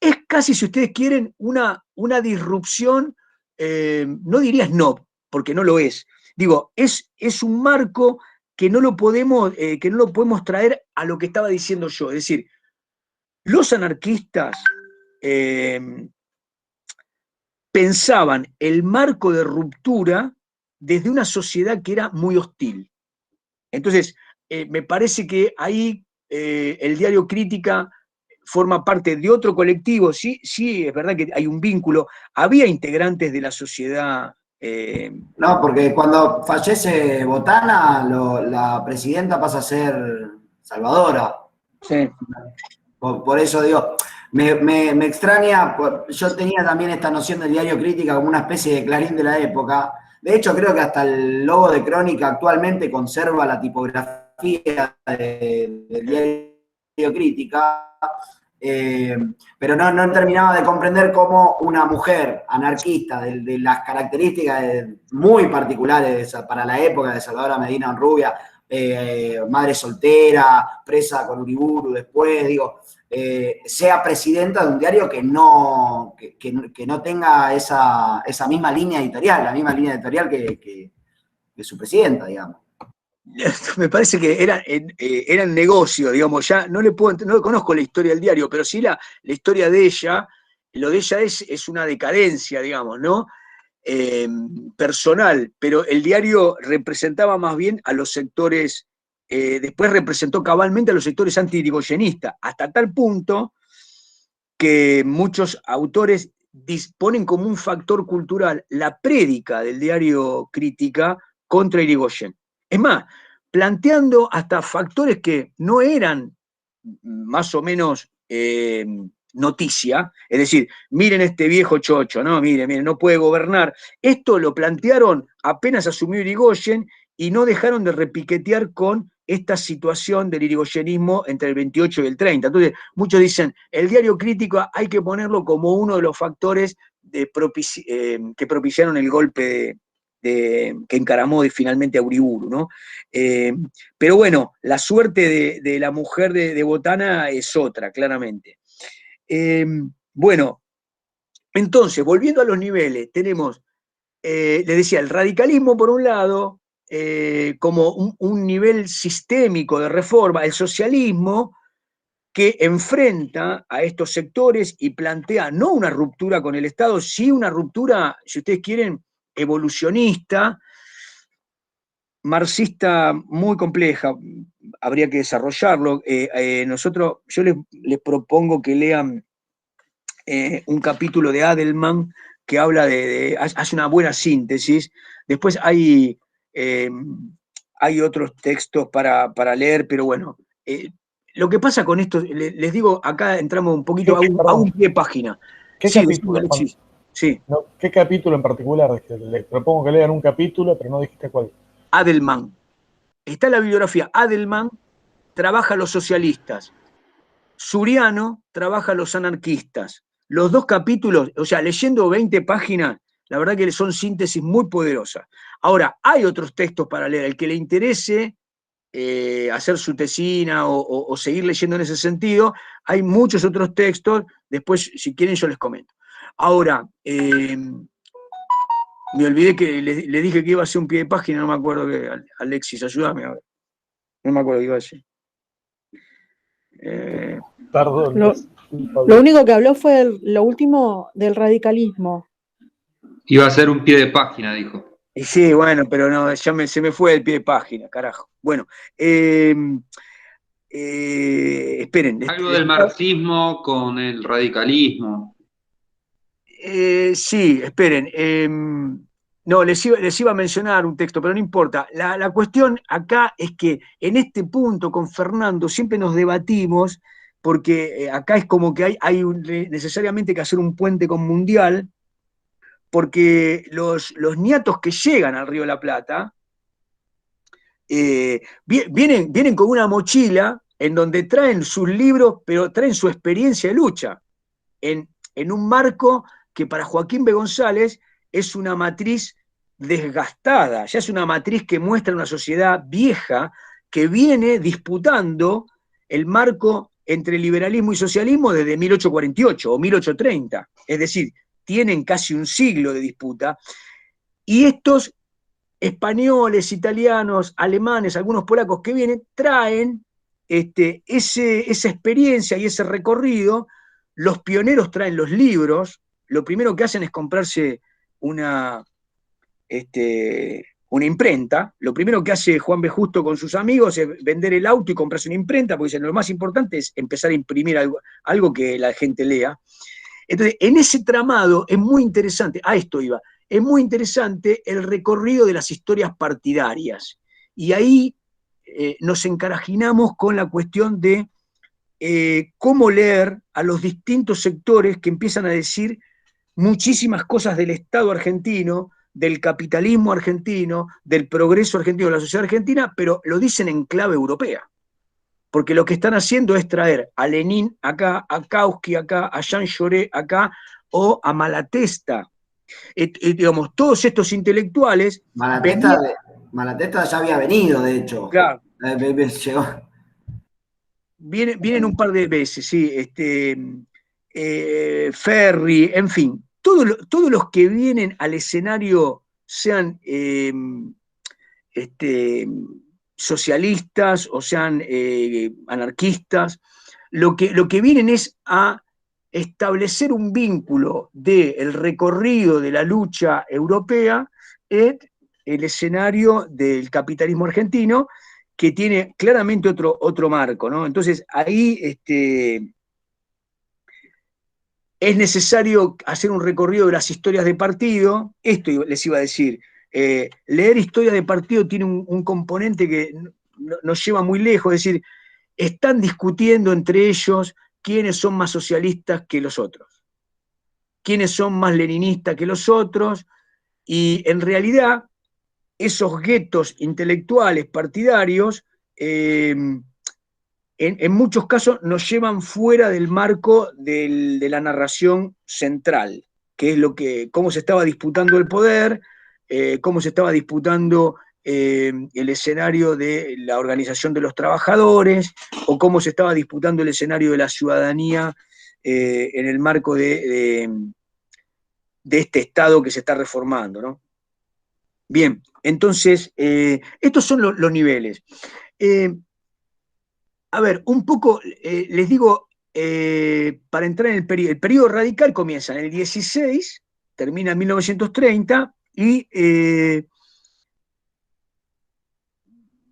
S1: es casi, si ustedes quieren, una disrupción, no diría snob, porque no lo es. Digo, es un marco que no lo podemos traer a lo que estaba diciendo yo. Es decir, los anarquistas pensaban el marco de ruptura desde una sociedad que era muy hostil. Entonces, me parece que ahí el diario Crítica forma parte de otro colectivo, sí, es verdad que hay un vínculo, había integrantes de la sociedad.
S5: No, porque cuando fallece Botana, la presidenta pasa a ser Salvadora.
S1: Sí.
S5: Por eso digo, me extraña, yo tenía también esta noción del diario Crítica como una especie de Clarín de la época. De hecho, creo que hasta el logo de Crónica actualmente conserva la tipografía del diario Crítica, pero no terminaba de comprender cómo una mujer anarquista de las características muy particulares para la época de Salvadora Medina Honrubia, madre soltera, presa con Uriburu después, digo, sea presidenta de un diario que no tenga esa misma línea editorial, la misma línea editorial que su presidenta, digamos.
S1: Me parece que eran negocio, digamos, ya no le conozco la historia del diario, pero sí la historia de ella, lo de ella es una decadencia, digamos, ¿no? Personal, pero el diario representaba más bien a los sectores, después representó cabalmente a los sectores anti-irigoyenistas, hasta tal punto que muchos autores disponen como un factor cultural la prédica del diario Crítica contra Irigoyen. Es más, planteando hasta factores que no eran más o menos noticia, es decir, miren este viejo chocho, no, miren, no puede gobernar. Esto lo plantearon apenas asumió Irigoyen y no dejaron de repiquetear con esta situación del irigoyenismo entre el 28 y el 30. Entonces, muchos dicen, el diario Crítico hay que ponerlo como uno de los factores que propiciaron el golpe que encaramó finalmente a Uriburu, ¿no? Pero bueno, la suerte de la mujer de Botana es otra, claramente. Bueno, entonces, volviendo a los niveles, tenemos, les decía, el radicalismo por un lado, como un nivel sistémico de reforma, el socialismo, que enfrenta a estos sectores y plantea no una ruptura con el Estado, sí una ruptura, si ustedes quieren, evolucionista, marxista muy compleja, habría que desarrollarlo. Yo les propongo que lean un capítulo de Adelman que habla hace una buena síntesis. Después hay otros textos para leer, pero bueno, lo que pasa con esto, les digo, acá entramos un poquito a un pie de página.
S4: ¿Qué
S1: sí,
S4: capítulo,
S1: Alexis. Sí.
S4: No, ¿qué capítulo en particular? Les propongo que lean un capítulo, pero no dijiste cuál.
S1: Adelman. Está en la bibliografía Adelman, trabaja a los socialistas, Suriano trabaja a los anarquistas. Los dos capítulos, o sea, leyendo 20 páginas, la verdad que son síntesis muy poderosas. Ahora, hay otros textos para leer. El que le interese hacer su tesina o seguir leyendo en ese sentido, hay muchos otros textos. Después, si quieren, yo les comento. Ahora, me olvidé que le dije que iba a hacer un pie de página, no me acuerdo que. Alexis, ayúdame a ver. No me acuerdo qué iba a decir.
S4: Perdón.
S6: Lo único que habló fue lo último del radicalismo.
S7: Iba a ser un pie de página, dijo.
S1: Y sí, bueno, pero no, se me fue el pie de página, carajo. Bueno, esperen.
S7: Algo del marxismo con el radicalismo.
S1: Sí, esperen. No, les iba a mencionar un texto, pero no importa. La cuestión acá es que en este punto con Fernando siempre nos debatimos, porque acá es como que hay necesariamente que hacer un puente con Mundial, porque los niatos que llegan al Río de la Plata vienen con una mochila en donde traen sus libros, pero traen su experiencia de lucha, en un marco que para Joaquín B. González es una matriz desgastada, ya es una matriz que muestra una sociedad vieja que viene disputando el marco entre liberalismo y socialismo desde 1848 o 1830, es decir, tienen casi un siglo de disputa, y estos españoles, italianos, alemanes, algunos polacos que vienen, traen esa experiencia y ese recorrido. Los pioneros traen los libros, lo primero que hacen es comprarse una imprenta, lo primero que hace Juan B. Justo con sus amigos es vender el auto y comprarse una imprenta, porque dicen, lo más importante es empezar a imprimir algo que la gente lea. Entonces, en ese tramado es muy interesante, a esto iba, es muy interesante el recorrido de las historias partidarias. Y ahí nos encarajinamos con la cuestión de cómo leer a los distintos sectores que empiezan a decir muchísimas cosas del Estado argentino, del capitalismo argentino, del progreso argentino, de la sociedad argentina, pero lo dicen en clave europea. Porque lo que están haciendo es traer a Lenin acá, a Kautsky acá, a Jean Jaurès acá, o a Malatesta. Digamos, todos estos intelectuales...
S5: Malatesta ya había venido, de hecho.
S1: Claro.
S5: Llegó.
S1: Vienen un par de veces, sí. Ferri, en fin. Todos los que vienen al escenario, sean socialistas o sean anarquistas, lo que vienen es a establecer un vínculo del recorrido de la lucha europea en el escenario del capitalismo argentino, que tiene claramente otro marco, ¿no? Entonces, ahí es necesario hacer un recorrido de las historias de partido. Esto les iba a decir. Leer historias de partido tiene un componente que nos lleva muy lejos, es decir, están discutiendo entre ellos quiénes son más socialistas que los otros, quiénes son más leninistas que los otros, y en realidad esos guetos intelectuales partidarios en muchos casos nos llevan fuera del marco de la narración central, que es cómo se estaba disputando el poder, cómo se estaba disputando el escenario de la organización de los trabajadores, o cómo se estaba disputando el escenario de la ciudadanía en el marco de este Estado que se está reformando, ¿no? Bien, entonces, estos son los niveles. A ver, un poco, les digo, para entrar en el periodo radical comienza en el 16, termina en 1930, y,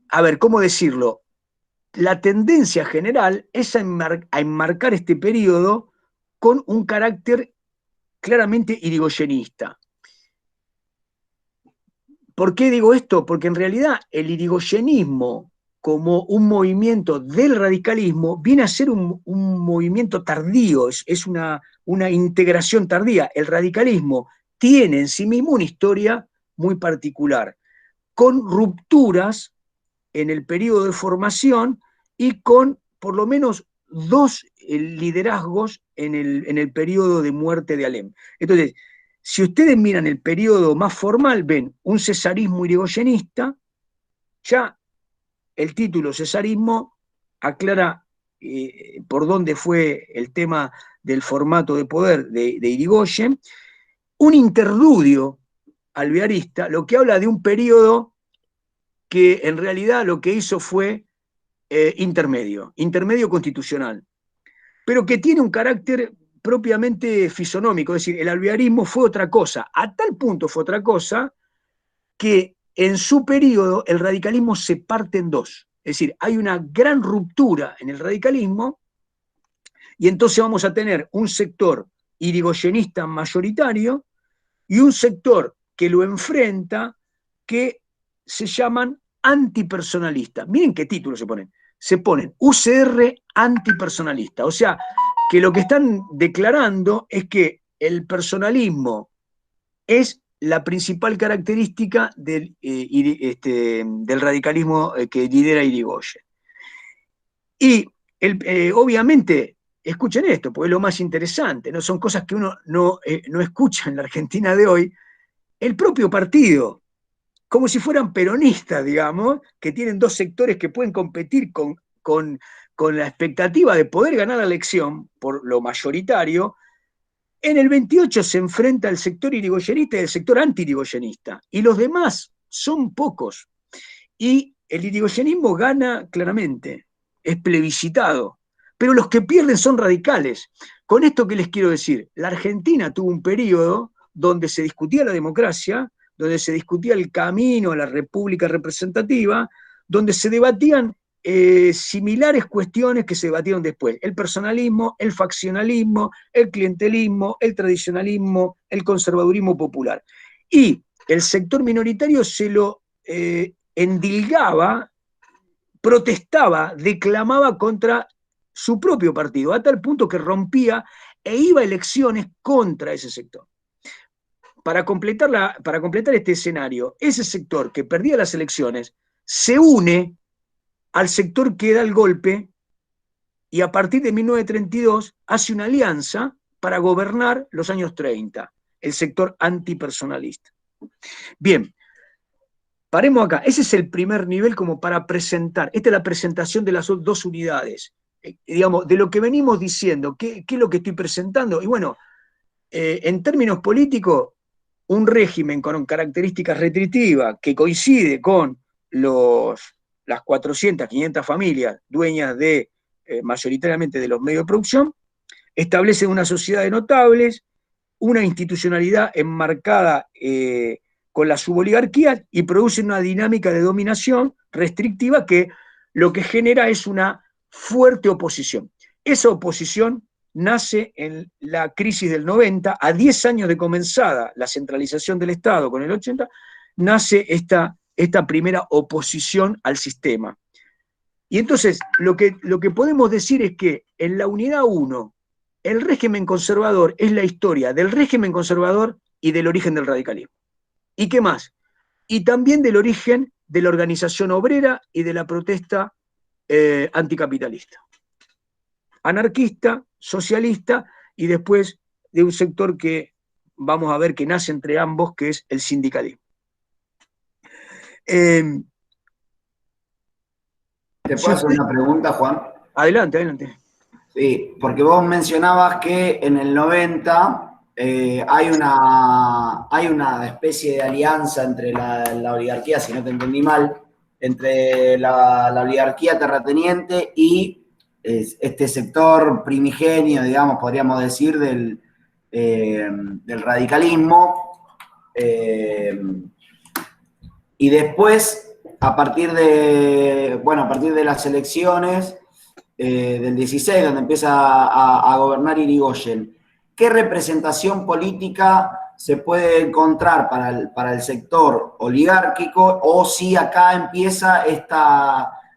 S1: a ver, ¿cómo decirlo? La tendencia general es a enmarcar este periodo con un carácter claramente irigoyenista. ¿Por qué digo esto? Porque en realidad el irigoyenismo, como un movimiento del radicalismo, viene a ser un movimiento tardío, es una integración tardía. El radicalismo tiene en sí mismo una historia muy particular, con rupturas en el periodo de formación y con por lo menos dos liderazgos en el periodo de muerte de Alem. Entonces, si ustedes miran el periodo más formal, ven un cesarismo irigoyenista, ya el título cesarismo aclara por dónde fue el tema del formato de poder de Irigoyen, un interludio alvearista, lo que habla de un periodo que en realidad lo que hizo fue intermedio constitucional, pero que tiene un carácter propiamente fisonómico, es decir, el alvearismo fue otra cosa, a tal punto fue otra cosa que en su periodo el radicalismo se parte en dos, es decir, hay una gran ruptura en el radicalismo y entonces vamos a tener un sector irigoyenista mayoritario y un sector que lo enfrenta que se llaman antipersonalistas. Miren qué título se ponen. Se ponen UCR antipersonalista. O sea, que lo que están declarando es que el personalismo es la principal característica del radicalismo que lidera Irigoyen. Y obviamente, escuchen esto, porque es lo más interesante, ¿no? Son cosas que uno no escucha en la Argentina de hoy. El propio partido, como si fueran peronistas, digamos, que tienen dos sectores que pueden competir con la expectativa de poder ganar la elección por lo mayoritario, en el 28 se enfrenta el sector irigoyenista y el sector anti-irigoyenista, y los demás son pocos. Y el irigoyenismo gana claramente, es plebiscitado, pero los que pierden son radicales. Con esto, ¿qué les quiero decir? La Argentina tuvo un periodo donde se discutía la democracia, donde se discutía el camino a la república representativa, donde se debatían similares cuestiones que se debatieron después: el personalismo, el faccionalismo, el clientelismo, el tradicionalismo, el conservadurismo popular. Y el sector minoritario se lo endilgaba, protestaba, declamaba contra su propio partido, a tal punto que rompía e iba a elecciones contra ese sector. Para completar este escenario, ese sector que perdía las elecciones se une al sector que da el golpe y a partir de 1932 hace una alianza para gobernar los años 30, el sector antipersonalista. Bien, paremos acá. Ese es el primer nivel como para presentar. Esta es la presentación de las dos unidades. Digamos, de lo que venimos diciendo, ¿qué es lo que estoy presentando? Y bueno, en términos políticos, un régimen con características restrictivas que coincide con las 400, 500 familias dueñas mayoritariamente de los medios de producción, establece una sociedad de notables, una institucionalidad enmarcada con la suboligarquía y produce una dinámica de dominación restrictiva que lo que genera es una fuerte oposición. Esa oposición nace en la crisis del 90, a 10 años de comenzada la centralización del Estado con el 80, nace esta primera oposición al sistema. Y entonces lo que podemos decir es que en la unidad 1, el régimen conservador es la historia del régimen conservador y del origen del radicalismo. ¿Y qué más? Y también del origen de la organización obrera y de la protesta anticapitalista. Anarquista, socialista, y después de un sector que vamos a ver que nace entre ambos, que es el sindicalismo.
S5: ¿Te puedo hacer una pregunta, Juan?
S1: Adelante, adelante.
S5: Sí, porque vos mencionabas que en el 90 hay una especie de alianza entre la oligarquía, si no te entendí mal, entre la oligarquía terrateniente y este sector primigenio, digamos, podríamos decir, del radicalismo. Y después, a partir de las elecciones del 16, donde empieza a gobernar Irigoyen, ¿qué representación política se puede encontrar para el sector oligárquico? O si acá empieza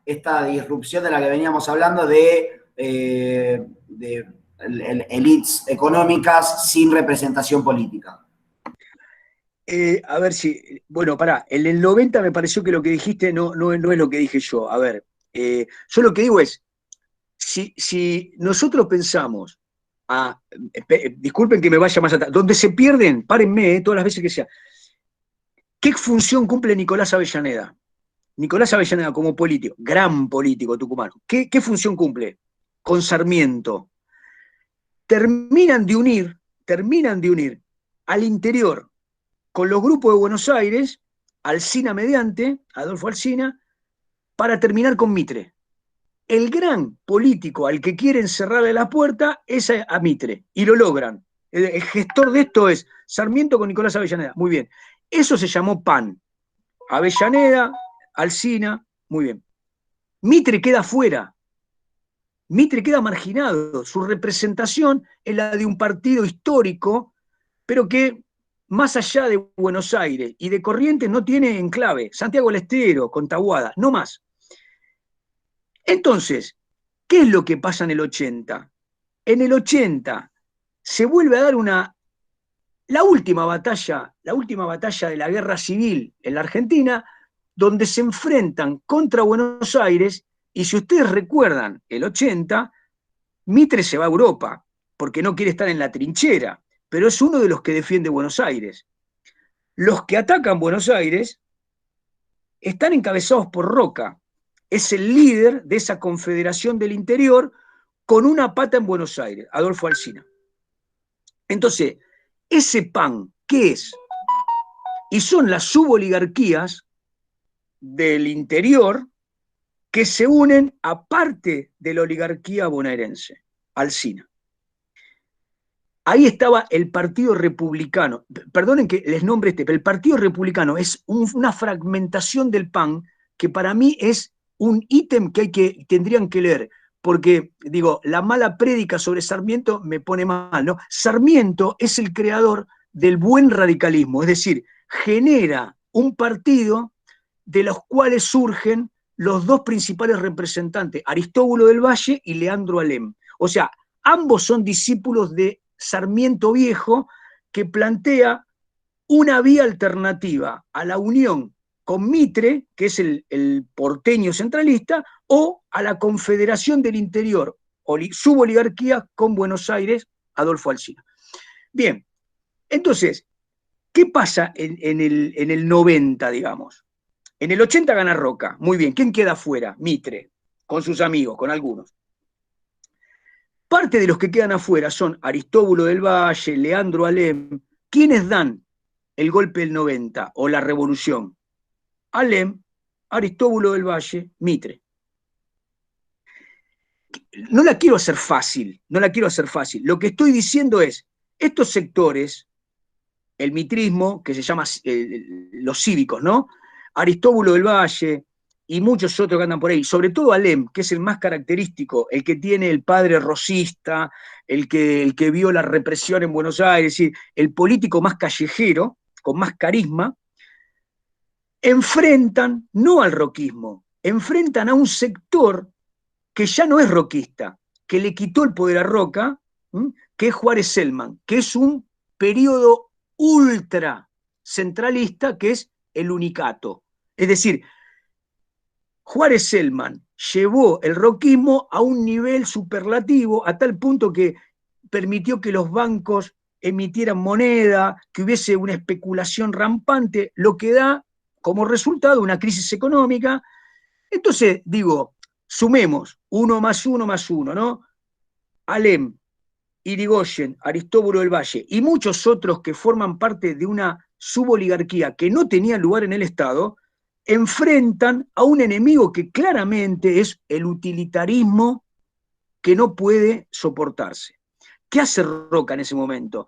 S5: esta disrupción de la que veníamos hablando de élites económicas sin representación política.
S1: A ver si, bueno, pará, en el 90 me pareció que lo que dijiste no es lo que dije yo. A ver, Yo lo que digo es, si nosotros pensamos, disculpen que me vaya más atrás, donde se pierden, párenme todas las veces que sea, ¿qué función cumple Nicolás Avellaneda? Nicolás Avellaneda como político, gran político tucumano, ¿qué función cumple? Con Sarmiento. Terminan de unir al interior con los grupos de Buenos Aires, Alsina mediante, Adolfo Alsina, para terminar con Mitre. El gran político al que quieren cerrarle la puerta es a Mitre, y lo logran. El gestor de esto es Sarmiento con Nicolás Avellaneda. Muy bien. Eso se llamó PAN. Avellaneda, Alsina, muy bien. Mitre queda fuera. Mitre queda marginado. Su representación es la de un partido histórico, pero que más allá de Buenos Aires y de Corrientes no tiene enclave. Santiago del Estero, con Tahuada, no más. Entonces, ¿qué es lo que pasa en el 80? En el 80 se vuelve a dar la última batalla de la guerra civil en la Argentina, donde se enfrentan contra Buenos Aires, y si ustedes recuerdan, el 80, Mitre se va a Europa, porque no quiere estar en la trinchera, pero es uno de los que defiende Buenos Aires. Los que atacan Buenos Aires están encabezados por Roca, es el líder de esa confederación del interior con una pata en Buenos Aires, Adolfo Alsina. Entonces, ese PAN, ¿qué es? Y son las suboligarquías del interior que se unen a parte de la oligarquía bonaerense, Alsina. Ahí estaba el Partido Republicano. Perdonen que les nombre pero el Partido Republicano es una fragmentación del PAN que para mí es un ítem que tendrían que leer, porque, digo, la mala prédica sobre Sarmiento me pone mal, ¿no? Sarmiento es el creador del buen radicalismo, es decir, genera un partido de los cuales surgen los dos principales representantes, Aristóbulo del Valle y Leandro Alem. O sea, ambos son discípulos de Sarmiento Viejo, que plantea una vía alternativa a la unión con Mitre, que es el porteño centralista, o a la Confederación del Interior, suboligarquía con Buenos Aires, Adolfo Alsina. Bien, entonces, ¿qué pasa en el 90, digamos? En el 80 gana Roca, muy bien. ¿Quién queda afuera? Mitre, con sus amigos, con algunos. Parte de los que quedan afuera son Aristóbulo del Valle, Leandro Alem. ¿Quiénes dan el golpe del 90 o la revolución? Alem, Aristóbulo del Valle, Mitre. No la quiero hacer fácil. Lo que estoy diciendo es, estos sectores, el mitrismo, que se llama los cívicos, ¿no? Aristóbulo del Valle y muchos otros que andan por ahí, sobre todo Alem, que es el más característico, el que tiene el padre rosista, el que vio la represión en Buenos Aires, es decir, el político más callejero, con más carisma, enfrentan no al roquismo, enfrentan a un sector que ya no es roquista, que le quitó el poder a Roca, que es Juárez-Selman, que es un periodo ultra centralista, que es el unicato. Es decir, Juárez-Selman llevó el roquismo a un nivel superlativo, a tal punto que permitió que los bancos emitieran moneda, que hubiese una especulación rampante, lo que da como resultado una crisis económica. Entonces, digo, sumemos 1 más 1 más 1, ¿no? Alem, Irigoyen, Aristóbulo del Valle y muchos otros que forman parte de una suboligarquía que no tenía lugar en el Estado, enfrentan a un enemigo que claramente es el utilitarismo que no puede soportarse. ¿Qué hace Roca en ese momento?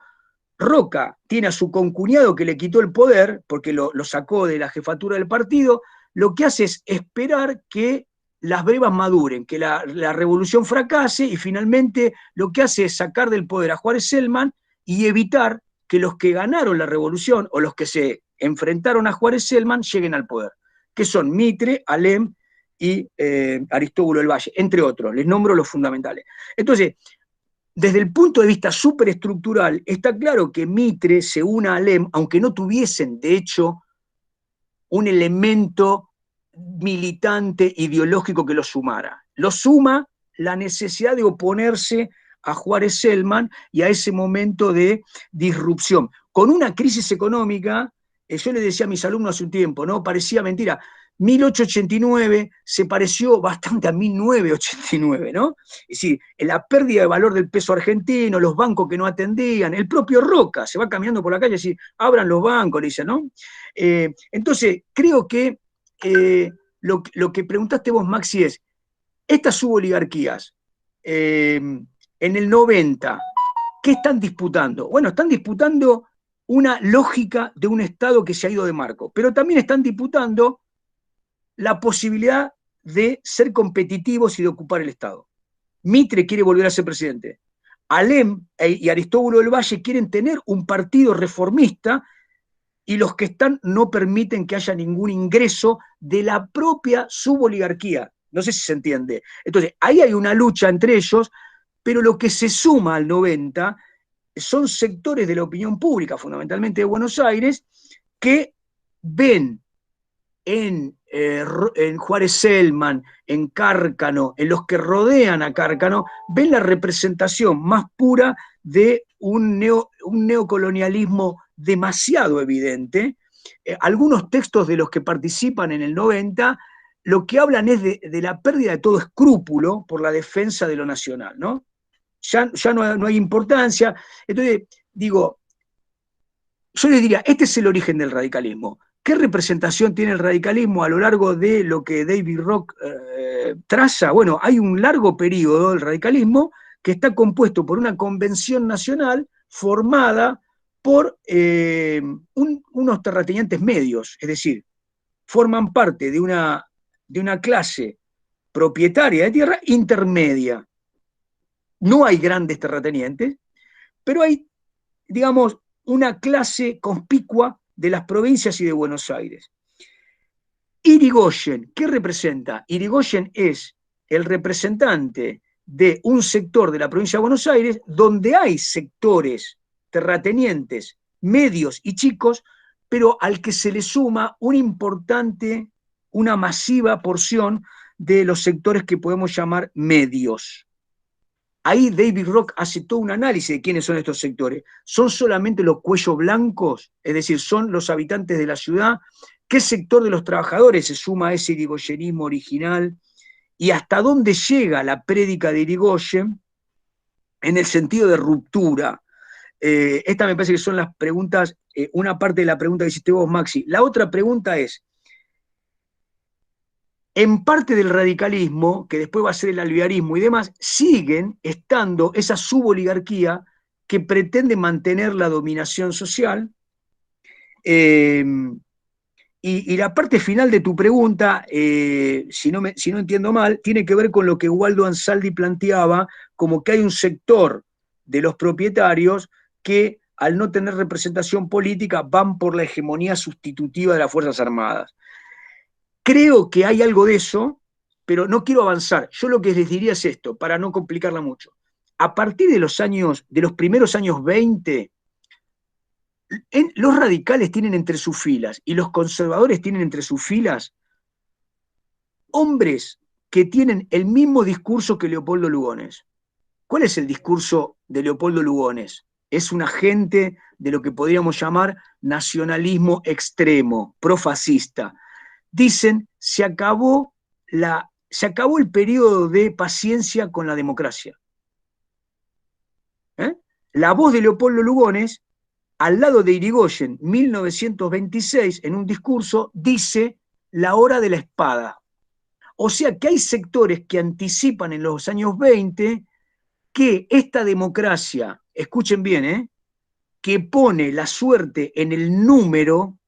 S1: Roca tiene a su concuñado que le quitó el poder, porque lo sacó de la jefatura del partido, lo que hace es esperar que las brevas maduren, que la revolución fracase, y finalmente lo que hace es sacar del poder a Juárez-Selman y evitar que los que ganaron la revolución o los que se enfrentaron a Juárez-Selman lleguen al poder, que son Mitre, Alem y Aristóbulo del Valle, entre otros. Les nombro los fundamentales. Entonces, desde el punto de vista superestructural, está claro que Mitre se une a Alem, aunque no tuviesen, de hecho, un elemento militante ideológico que lo sumara. Lo suma la necesidad de oponerse a Juárez Selman y a ese momento de disrupción. Con una crisis económica, yo le decía a mis alumnos hace un tiempo, ¿no? Parecía mentira. 1889 se pareció bastante a 1989, ¿no? Es decir, la pérdida de valor del peso argentino, los bancos que no atendían, el propio Roca se va caminando por la calle y dice, abran los bancos, le dicen, ¿no? Entonces, creo que lo que preguntaste vos, Maxi, es, estas suboligarquías, en el 90, ¿qué están disputando? Bueno, están disputando una lógica de un Estado que se ha ido de marco, pero también están disputando la posibilidad de ser competitivos y de ocupar el Estado. Mitre quiere volver a ser presidente. Alem y Aristóbulo del Valle quieren tener un partido reformista y los que están no permiten que haya ningún ingreso de la propia suboligarquía. No sé si se entiende. Entonces, ahí hay una lucha entre ellos, pero lo que se suma al 90 son sectores de la opinión pública, fundamentalmente de Buenos Aires, que ven en Juárez Selman, en Cárcano, en los que rodean a Cárcano, ven la representación más pura de un neocolonialismo demasiado evidente. Algunos textos de los que participan en el 90 lo que hablan es de la pérdida de todo escrúpulo por la defensa de lo nacional, ¿no? Ya no hay importancia. Entonces, digo, yo les diría, este es el origen del radicalismo. ¿Qué representación tiene el radicalismo a lo largo de lo que David Rock traza? Bueno, hay un largo periodo del radicalismo que está compuesto por una convención nacional formada por unos terratenientes medios, es decir, forman parte de una clase propietaria de tierra intermedia. No hay grandes terratenientes, pero hay, digamos, una clase conspicua de las provincias y de Buenos Aires. Irigoyen, ¿qué representa? Irigoyen es el representante de un sector de la provincia de Buenos Aires donde hay sectores terratenientes medios y chicos, pero al que se le suma una masiva porción de los sectores que podemos llamar medios. Ahí David Rock hace todo un análisis de quiénes son estos sectores. ¿Son solamente los cuellos blancos? Es decir, ¿son los habitantes de la ciudad? ¿Qué sector de los trabajadores se suma a ese irigoyenismo original? ¿Y hasta dónde llega la prédica de Irigoyen en el sentido de ruptura? Esta me parece que son las preguntas, una parte de la pregunta que hiciste vos, Maxi. La otra pregunta es, en parte del radicalismo, que después va a ser el alvearismo y demás, siguen estando esa suboligarquía que pretende mantener la dominación social. Y la parte final de tu pregunta, si no entiendo mal, tiene que ver con lo que Waldo Ansaldi planteaba, como que hay un sector de los propietarios que al no tener representación política van por la hegemonía sustitutiva de las Fuerzas Armadas. Creo que hay algo de eso, pero no quiero avanzar. Yo lo que les diría es esto, para no complicarla mucho. A partir de los primeros años 20, los radicales tienen entre sus filas y los conservadores tienen entre sus filas hombres que tienen el mismo discurso que Leopoldo Lugones. ¿Cuál es el discurso de Leopoldo Lugones? Es un agente de lo que podríamos llamar nacionalismo extremo, profascista. Dicen, se acabó el periodo de paciencia con la democracia. La voz de Leopoldo Lugones, al lado de Irigoyen, 1926, en un discurso, dice la hora de la espada. O sea que hay sectores que anticipan en los años 20 que esta democracia, escuchen bien, que pone la suerte en el número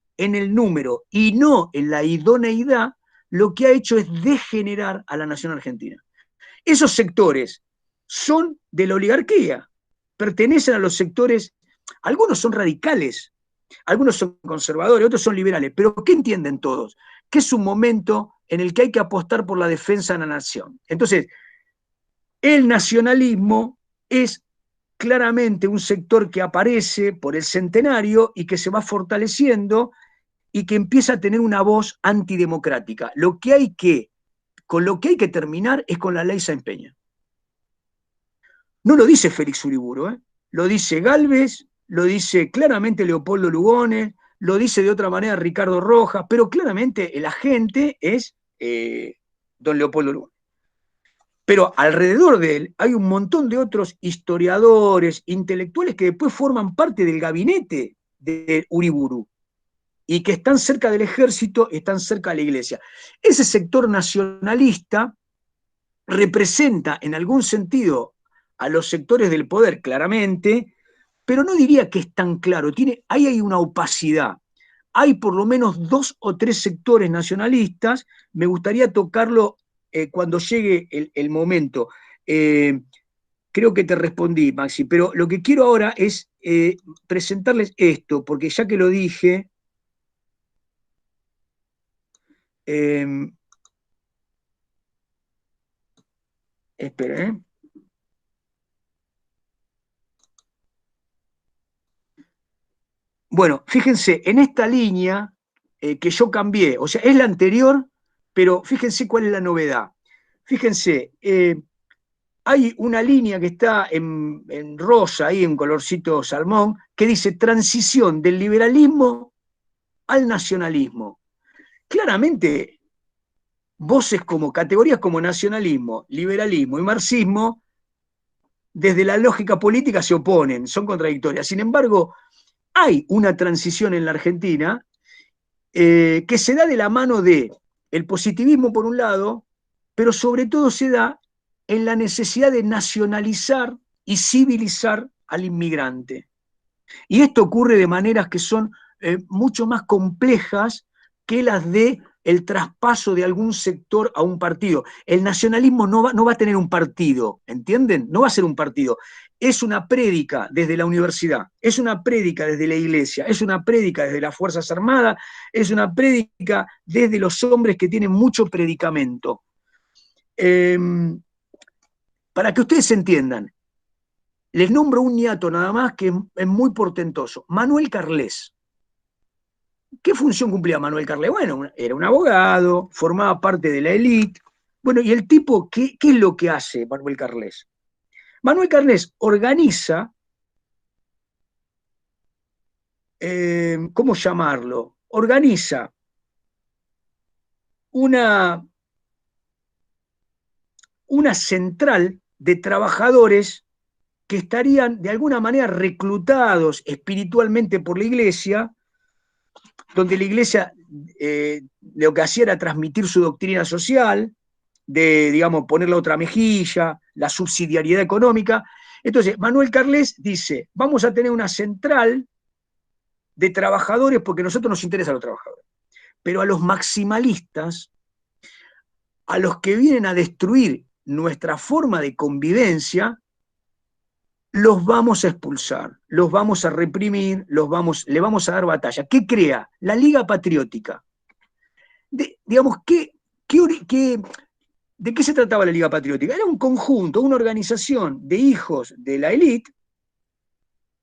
S1: y no en la idoneidad, lo que ha hecho es degenerar a la nación argentina. Esos sectores son de la oligarquía, pertenecen a los sectores, algunos son radicales, algunos son conservadores, otros son liberales, pero ¿qué entienden todos? Que es un momento en el que hay que apostar por la defensa de la nación. Entonces, el nacionalismo es claramente un sector que aparece por el centenario y que se va fortaleciendo y que empieza a tener una voz antidemocrática. Con lo que hay que terminar es con la ley Sáenz Peña. No lo dice Félix Uriburu, lo dice Gálvez, lo dice claramente Leopoldo Lugones, lo dice de otra manera Ricardo Rojas, pero claramente el agente es don Leopoldo Lugones. Pero alrededor de él hay un montón de otros historiadores, intelectuales que después forman parte del gabinete de Uriburu y que están cerca del ejército, están cerca de la iglesia. Ese sector nacionalista representa en algún sentido a los sectores del poder, claramente, pero no diría que es tan claro. Ahí hay una opacidad. Hay por lo menos 2 o 3 sectores nacionalistas. Me gustaría tocarlo cuando llegue el momento. Creo que te respondí, Maxi, pero lo que quiero ahora es presentarles esto, porque ya que lo dije, espera, Bueno, fíjense, en esta línea que yo cambié, o sea, es la anterior, pero fíjense cuál es la novedad. Fíjense, hay una línea que está en rosa, ahí en colorcito salmón, que dice transición del liberalismo al nacionalismo. Claramente, categorías como nacionalismo, liberalismo y marxismo, desde la lógica política se oponen, son contradictorias. Sin embargo, hay una transición en la Argentina que se da de la mano de el positivismo por un lado, pero sobre todo se da en la necesidad de nacionalizar y civilizar al inmigrante. Y esto ocurre de maneras que son mucho más complejas que las de el traspaso de algún sector a un partido. El nacionalismo no va a tener un partido, ¿entienden? No va a ser un partido. Es una prédica desde la universidad, es una prédica desde la iglesia, es una prédica desde las Fuerzas Armadas, es una prédica desde los hombres que tienen mucho predicamento. Para que ustedes entiendan, les nombro un niato nada más que es muy portentoso. Manuel Carles. ¿Qué función cumplía Manuel Carles? Bueno, era un abogado, formaba parte de la élite. Bueno, y el tipo, ¿qué es lo que hace Manuel Carles? Manuel Carles organiza, ¿cómo llamarlo? Organiza una central de trabajadores que estarían de alguna manera reclutados espiritualmente por la iglesia, donde la iglesia lo que hacía era transmitir su doctrina social, de, digamos, poner la otra mejilla, la subsidiariedad económica. Entonces, Manuel Carles dice, vamos a tener una central de trabajadores porque a nosotros nos interesan los trabajadores, pero a los maximalistas, a los que vienen a destruir nuestra forma de convivencia, los vamos a expulsar, los vamos a reprimir, le vamos a dar batalla. ¿Qué crea? La Liga Patriótica. Digamos, ¿de qué se trataba la Liga Patriótica? Era un conjunto, una organización de hijos de la élite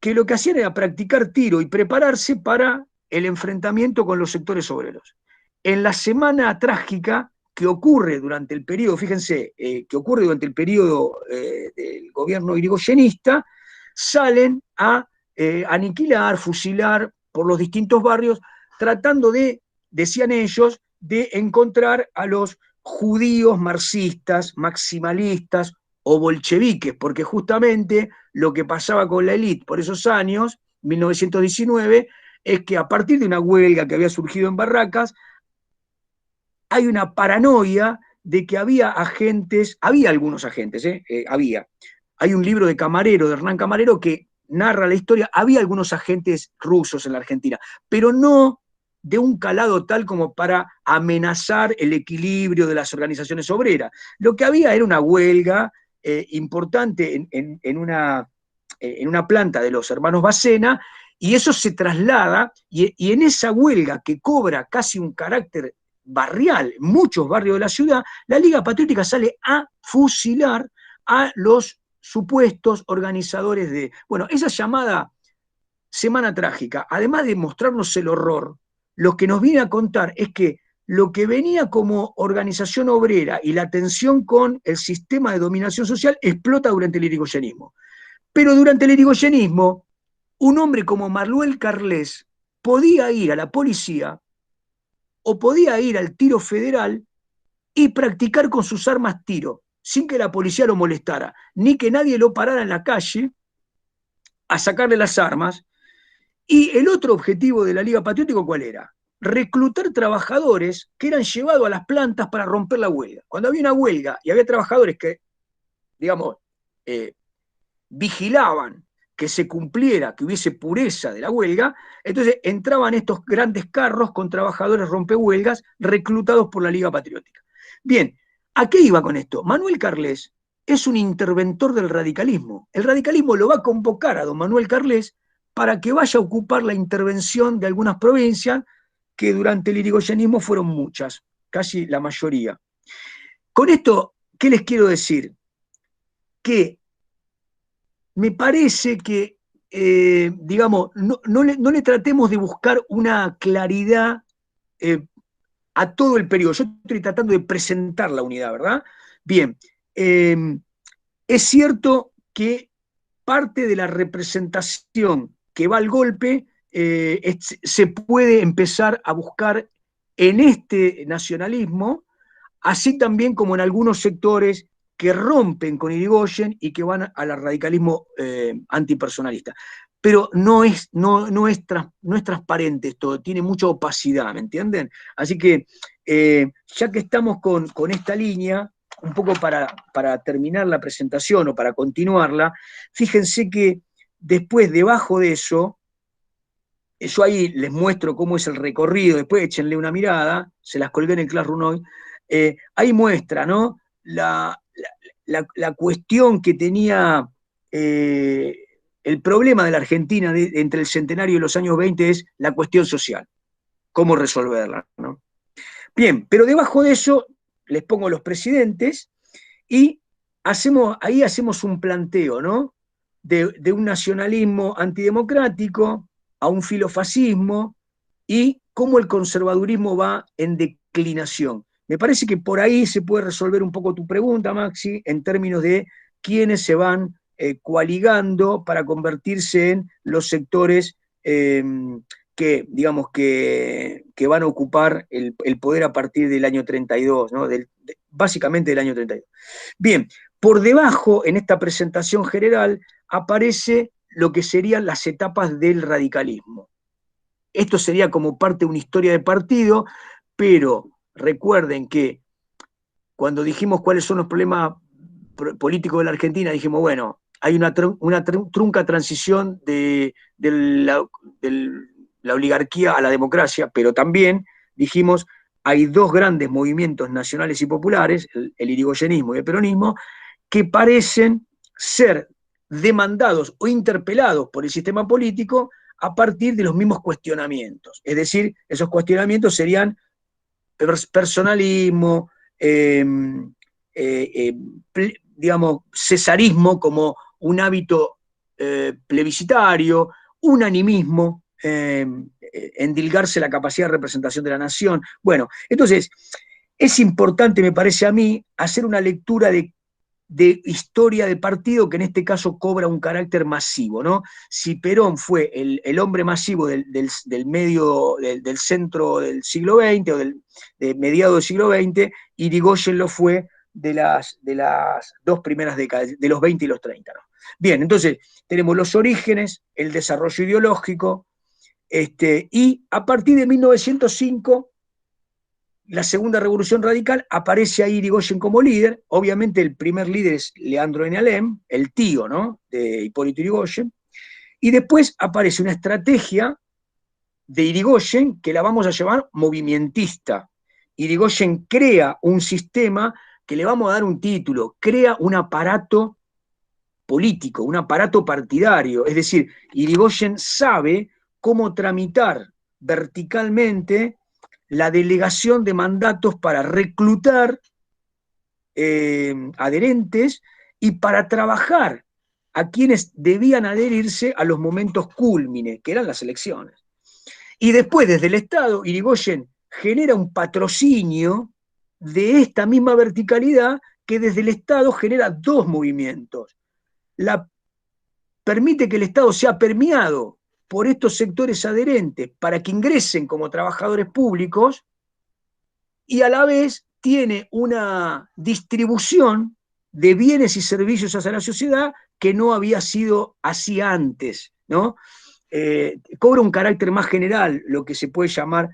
S1: que lo que hacían era practicar tiro y prepararse para el enfrentamiento con los sectores obreros. En la semana trágica que ocurre durante el periodo, fíjense, que ocurre durante el periodo del gobierno irigoyenista, salen a aniquilar, fusilar por los distintos barrios, tratando de, decían ellos, de encontrar a los judíos marxistas, maximalistas o bolcheviques, porque justamente lo que pasaba con la élite por esos años, 1919, es que a partir de una huelga que había surgido en Barracas, hay una paranoia de que había algunos agentes, hay un libro de Camarero, de Hernán Camarero, que narra la historia, había algunos agentes rusos en la Argentina, pero no de un calado tal como para amenazar el equilibrio de las organizaciones obreras. Lo que había era una huelga importante en una planta de los hermanos Bacena, y eso se traslada, y en esa huelga que cobra casi un carácter barrial, muchos barrios de la ciudad, la Liga Patriótica sale a fusilar a los supuestos organizadores de... Bueno, esa llamada Semana Trágica, además de mostrarnos el horror, lo que nos viene a contar es que lo que venía como organización obrera y la tensión con el sistema de dominación social explota durante el irigoyenismo. Pero durante el irigoyenismo, un hombre como Manuel Carles podía ir a la policía o podía ir al tiro federal y practicar con sus armas tiro, sin que la policía lo molestara, ni que nadie lo parara en la calle a sacarle las armas. Y el otro objetivo de la Liga Patriótica, ¿cuál era? Reclutar trabajadores que eran llevados a las plantas para romper la huelga. Cuando había una huelga y había trabajadores que, digamos, vigilaban que se cumpliera, que hubiese pureza de la huelga, entonces entraban estos grandes carros con trabajadores rompehuelgas reclutados por la Liga Patriótica. Bien, ¿a qué iba con esto? Manuel Carles es un interventor del radicalismo. El radicalismo lo va a convocar a don Manuel Carles para que vaya a ocupar la intervención de algunas provincias que durante el irigoyenismo fueron muchas, casi la mayoría. Con esto, ¿qué les quiero decir? Que me parece que, digamos, no le tratemos de buscar una claridad a todo el periodo. Yo estoy tratando de presentar la unidad, ¿verdad? Bien, es cierto que parte de la representación que va al golpe se puede empezar a buscar en este nacionalismo, así también como en algunos sectores que rompen con Irigoyen y que van al radicalismo antipersonalista. Pero no es transparente esto, tiene mucha opacidad, ¿me entienden? Así que ya que estamos con esta línea, un poco para terminar la presentación o para continuarla, fíjense que después, debajo de eso, yo ahí les muestro cómo es el recorrido, después échenle una mirada, se las colgué en el Classroom hoy, ahí muestra, ¿no? La cuestión que tenía el problema de la Argentina entre el centenario y los años 20 es la cuestión social, cómo resolverla, ¿no? Bien, pero debajo de eso les pongo los presidentes y ahí hacemos un planteo, ¿no? De un nacionalismo antidemocrático a un filofascismo y cómo el conservadurismo va en declinación. Me parece que por ahí se puede resolver un poco tu pregunta, Maxi, en términos de quiénes se van coaligando para convertirse en los sectores que, digamos, que van a ocupar el poder a partir del año 32, ¿no? Básicamente del año 32. Bien, por debajo, en esta presentación general, aparece lo que serían las etapas del radicalismo. Esto sería como parte de una historia de partido, pero recuerden que cuando dijimos cuáles son los problemas políticos de la Argentina, dijimos, bueno, hay una trunca transición de la oligarquía a la democracia, pero también dijimos, hay dos grandes movimientos nacionales y populares, el irigoyenismo y el peronismo, que parecen ser demandados o interpelados por el sistema político a partir de los mismos cuestionamientos. Es decir, esos cuestionamientos serían personalismo, digamos, cesarismo como un hábito plebiscitario, unanimismo, endilgarse la capacidad de representación de la nación. Bueno, entonces, es importante, me parece a mí, hacer una lectura de historia de partido que en este caso cobra un carácter masivo, ¿no? Si Perón fue el hombre masivo del centro del siglo XX o de mediados del siglo XX, Irigoyen lo fue de las dos primeras décadas, de los 20 y los 30, ¿no? Bien, entonces tenemos los orígenes, el desarrollo ideológico, y a partir de 1905 la segunda revolución radical, aparece ahí Irigoyen como líder. Obviamente el primer líder es Leandro N. Alem, el tío, ¿no?, de Hipólito Yrigoyen. Y después aparece una estrategia de Irigoyen que la vamos a llamar movimentista. Irigoyen crea un sistema que le vamos a dar un título, crea un aparato político, un aparato partidario. Es decir, Irigoyen sabe cómo tramitar verticalmente la delegación de mandatos para reclutar adherentes y para trabajar a quienes debían adherirse a los momentos cúlmines, que eran las elecciones. Y después, desde el Estado, Irigoyen genera un patrocinio de esta misma verticalidad que desde el Estado genera dos movimientos. Permite que el Estado sea permeado por estos sectores adherentes para que ingresen como trabajadores públicos y a la vez tiene una distribución de bienes y servicios hacia la sociedad que no había sido así antes, ¿no? Cobra un carácter más general, lo que se puede llamar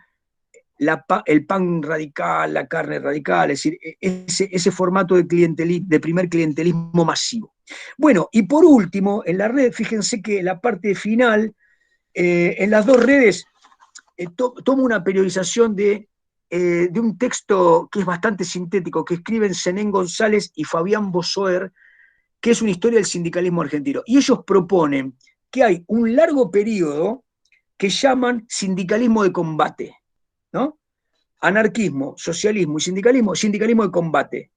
S1: el pan radical, la carne radical, es decir, ese formato de primer clientelismo masivo. Bueno, y por último, en la red, fíjense que la parte final, en las dos redes, tomo una periodización de un texto que es bastante sintético, que escriben Zenén González y Fabián Bosoer, que es una historia del sindicalismo argentino. Y ellos proponen que hay un largo periodo que llaman sindicalismo de combate, ¿no? Anarquismo, socialismo y sindicalismo de combate.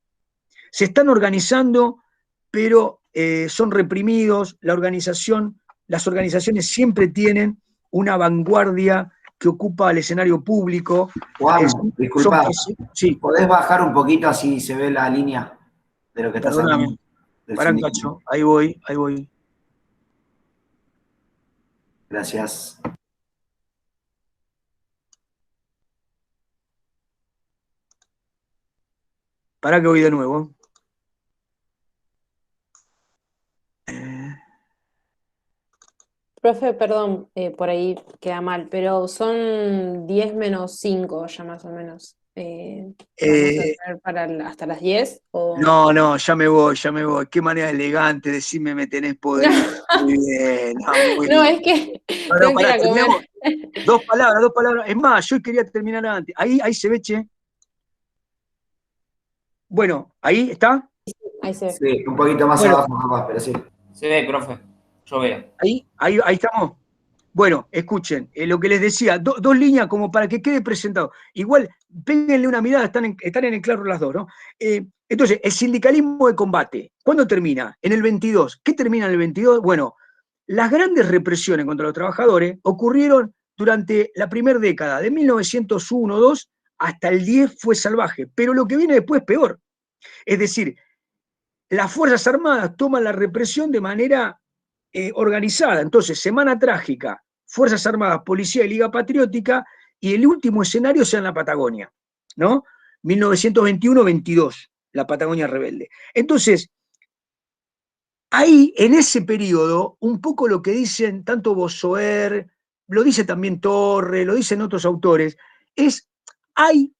S1: Se están organizando, pero son reprimidos, las organizaciones siempre tienen una vanguardia que ocupa el escenario público.
S5: Juan, disculpa,
S1: sí.
S5: ¿podés bajar un poquito así se ve la línea de lo que estás hablando?
S1: Para un cacho, ahí voy.
S5: Gracias.
S1: Para que voy de nuevo.
S3: Profe, perdón, por ahí queda mal, pero son 10 menos 5 ya más o menos. ¿Vamos a hacer hasta las 10? ¿O?
S1: No, ya me voy. Qué manera elegante decirme me tenés podrido. Muy bien. Muy
S3: no,
S1: bien.
S3: es que
S1: No,
S3: tengo que ir
S1: pará,
S3: a comer.
S1: Dos palabras. Es más, yo quería terminar antes. Ahí se ve, che. Bueno, ¿ahí está?
S3: Ahí se ve.
S5: Sí, un poquito más abajo, capaz, pero sí.
S8: Se ve, profe. Yo veo.
S1: Ahí estamos. Bueno, escuchen, lo que les decía, dos líneas como para que quede presentado. Igual, péguenle una mirada, están en el claro las dos, ¿no? Entonces, el sindicalismo de combate, ¿cuándo termina? En el 22. ¿Qué termina en el 22? Bueno, las grandes represiones contra los trabajadores ocurrieron durante la primera década, de 1901-2 hasta el 10 fue salvaje, pero lo que viene después es peor. Es decir, las Fuerzas Armadas toman la represión de manera organizada. Entonces, Semana Trágica, Fuerzas Armadas, Policía y Liga Patriótica, y el último escenario sea en la Patagonia, ¿no? 1921-22, la Patagonia rebelde. Entonces, ahí, en ese periodo, un poco lo que dicen tanto Bosoer, lo dice también Torre, lo dicen otros autores, hay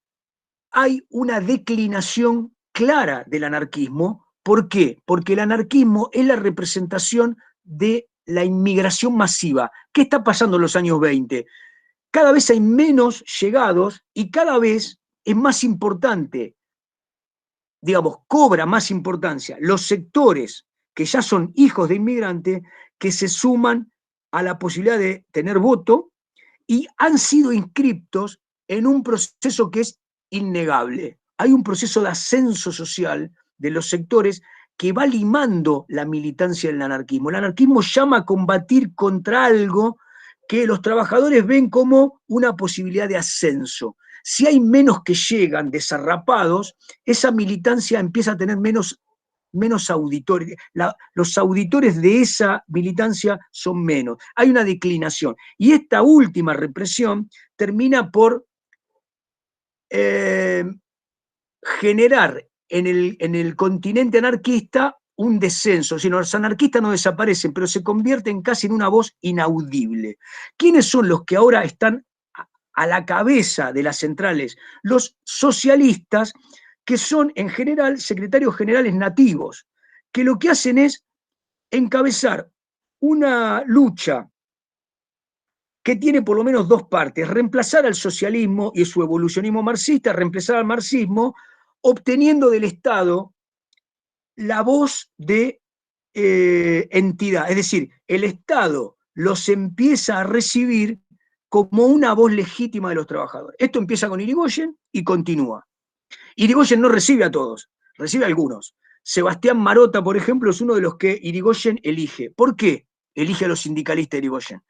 S1: una declinación clara del anarquismo. ¿Por qué? Porque el anarquismo es la representación de la inmigración masiva. ¿Qué está pasando en los años 20? Cada vez hay menos llegados y cada vez es más importante, digamos, cobra más importancia los sectores que ya son hijos de inmigrantes que se suman a la posibilidad de tener voto y han sido inscriptos en un proceso que es innegable. Hay un proceso de ascenso social de los sectores que va limando la militancia del anarquismo. El anarquismo llama a combatir contra algo que los trabajadores ven como una posibilidad de ascenso. Si hay menos que llegan desarrapados, esa militancia empieza a tener menos auditores. Los auditores de esa militancia son menos. Hay una declinación. Y esta última represión termina por generar en el continente anarquista un descenso. Si los anarquistas no desaparecen, pero se convierten casi en una voz inaudible. ¿Quiénes son los que ahora están a la cabeza de las centrales? Los socialistas, que son en general secretarios generales nativos, que lo que hacen es encabezar una lucha que tiene por lo menos dos partes: reemplazar al socialismo y su evolucionismo marxista, reemplazar al marxismo, obteniendo del Estado la voz de entidad. Es decir, el Estado los empieza a recibir como una voz legítima de los trabajadores. Esto empieza con Irigoyen y continúa. Irigoyen no recibe a todos, recibe a algunos. Sebastián Marota, por ejemplo, es uno de los que Irigoyen elige. ¿Por qué elige a los sindicalistas Irigoyen?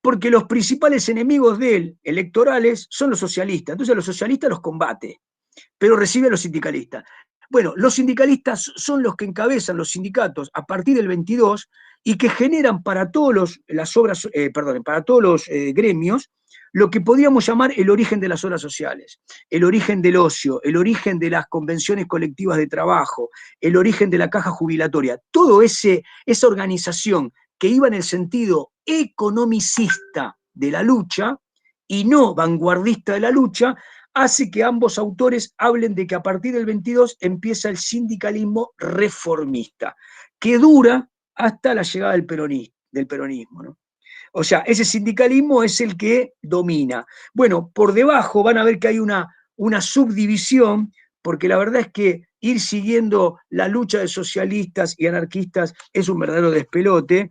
S1: porque los principales enemigos de él, electorales, son los socialistas. Entonces los socialistas los combate, pero recibe a los sindicalistas. Bueno, los sindicalistas son los que encabezan los sindicatos a partir del 22 y que generan para todos los gremios lo que podríamos llamar el origen de las obras sociales, el origen del ocio, el origen de las convenciones colectivas de trabajo, el origen de la caja jubilatoria. Todo esa organización que iba en el sentido economicista de la lucha y no vanguardista de la lucha, hace que ambos autores hablen de que a partir del 22 empieza el sindicalismo reformista, que dura hasta la llegada del peronismo, ¿no? O sea, ese sindicalismo es el que domina. Bueno, por debajo van a ver que hay una subdivisión, porque la verdad es que ir siguiendo la lucha de socialistas y anarquistas es un verdadero despelote.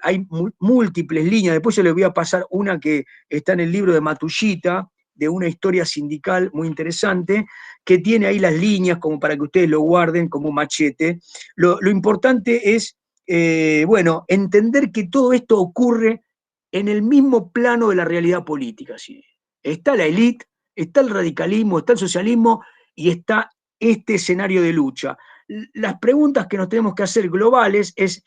S1: Hay múltiples líneas. Después yo les voy a pasar una que está en el libro de Matsushita, de una historia sindical muy interesante, que tiene ahí las líneas como para que ustedes lo guarden como machete. Lo importante es, entender que todo esto ocurre en el mismo plano de la realidad política. ¿Sí? Está la élite, está el radicalismo, está el socialismo y está este escenario de lucha. Las preguntas que nos tenemos que hacer globales es,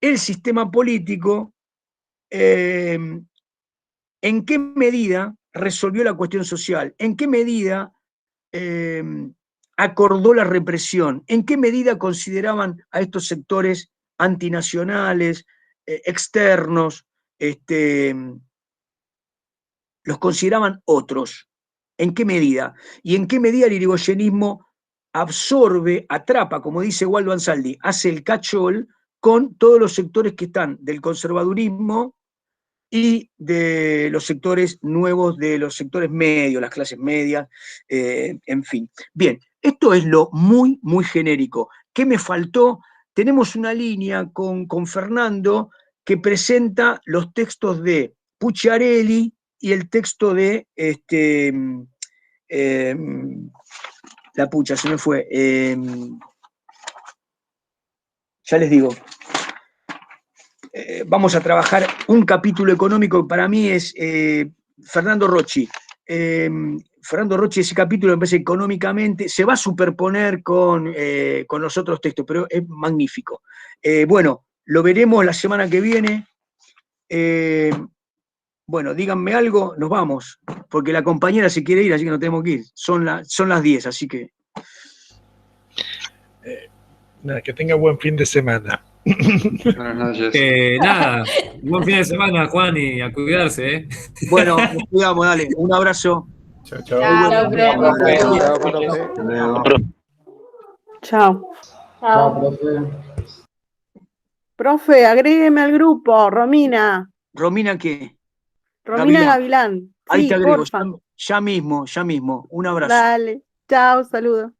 S1: ¿el sistema político en qué medida resolvió la cuestión social? ¿En qué medida acordó la represión? ¿En qué medida consideraban a estos sectores antinacionales, externos, los consideraban otros? ¿En qué medida? ¿Y en qué medida el irigoyenismo absorbe, atrapa, como dice Waldo Ansaldi, hace el cachol con todos los sectores que están del conservadurismo y de los sectores nuevos, de los sectores medios, las clases medias, en fin. Bien, esto es lo muy, muy genérico. ¿Qué me faltó? Tenemos una línea con Fernando que presenta los textos de Pucciarelli y el texto de la pucha, se me fue. Ya les digo. Vamos a trabajar un capítulo económico que para mí es Fernando Rocci. Fernando Rocci, ese capítulo me parece económicamente, se va a superponer con los otros textos, pero es magnífico. Bueno, lo veremos la semana que viene. Bueno, díganme algo, nos vamos, porque la compañera se quiere ir, así que nos tenemos que ir. Son las 10, así que...
S9: Nada, que tenga buen fin de semana.
S7: Buenas noches.
S10: Nada, buen fin de semana, Juan, y a cuidarse, ¿eh?
S1: Bueno, nos cuidamos, dale. Un abrazo.
S4: Chao, chao.
S6: Chao.
S3: Chao.
S4: profe.
S6: Profe, agrégueme al grupo, Romina.
S1: ¿Romina qué?
S6: Romina Gavilán.
S1: Ahí
S6: Sí,
S1: te agrego,
S6: porfa.
S1: ya mismo. Un abrazo.
S6: Dale. Chao, saludos.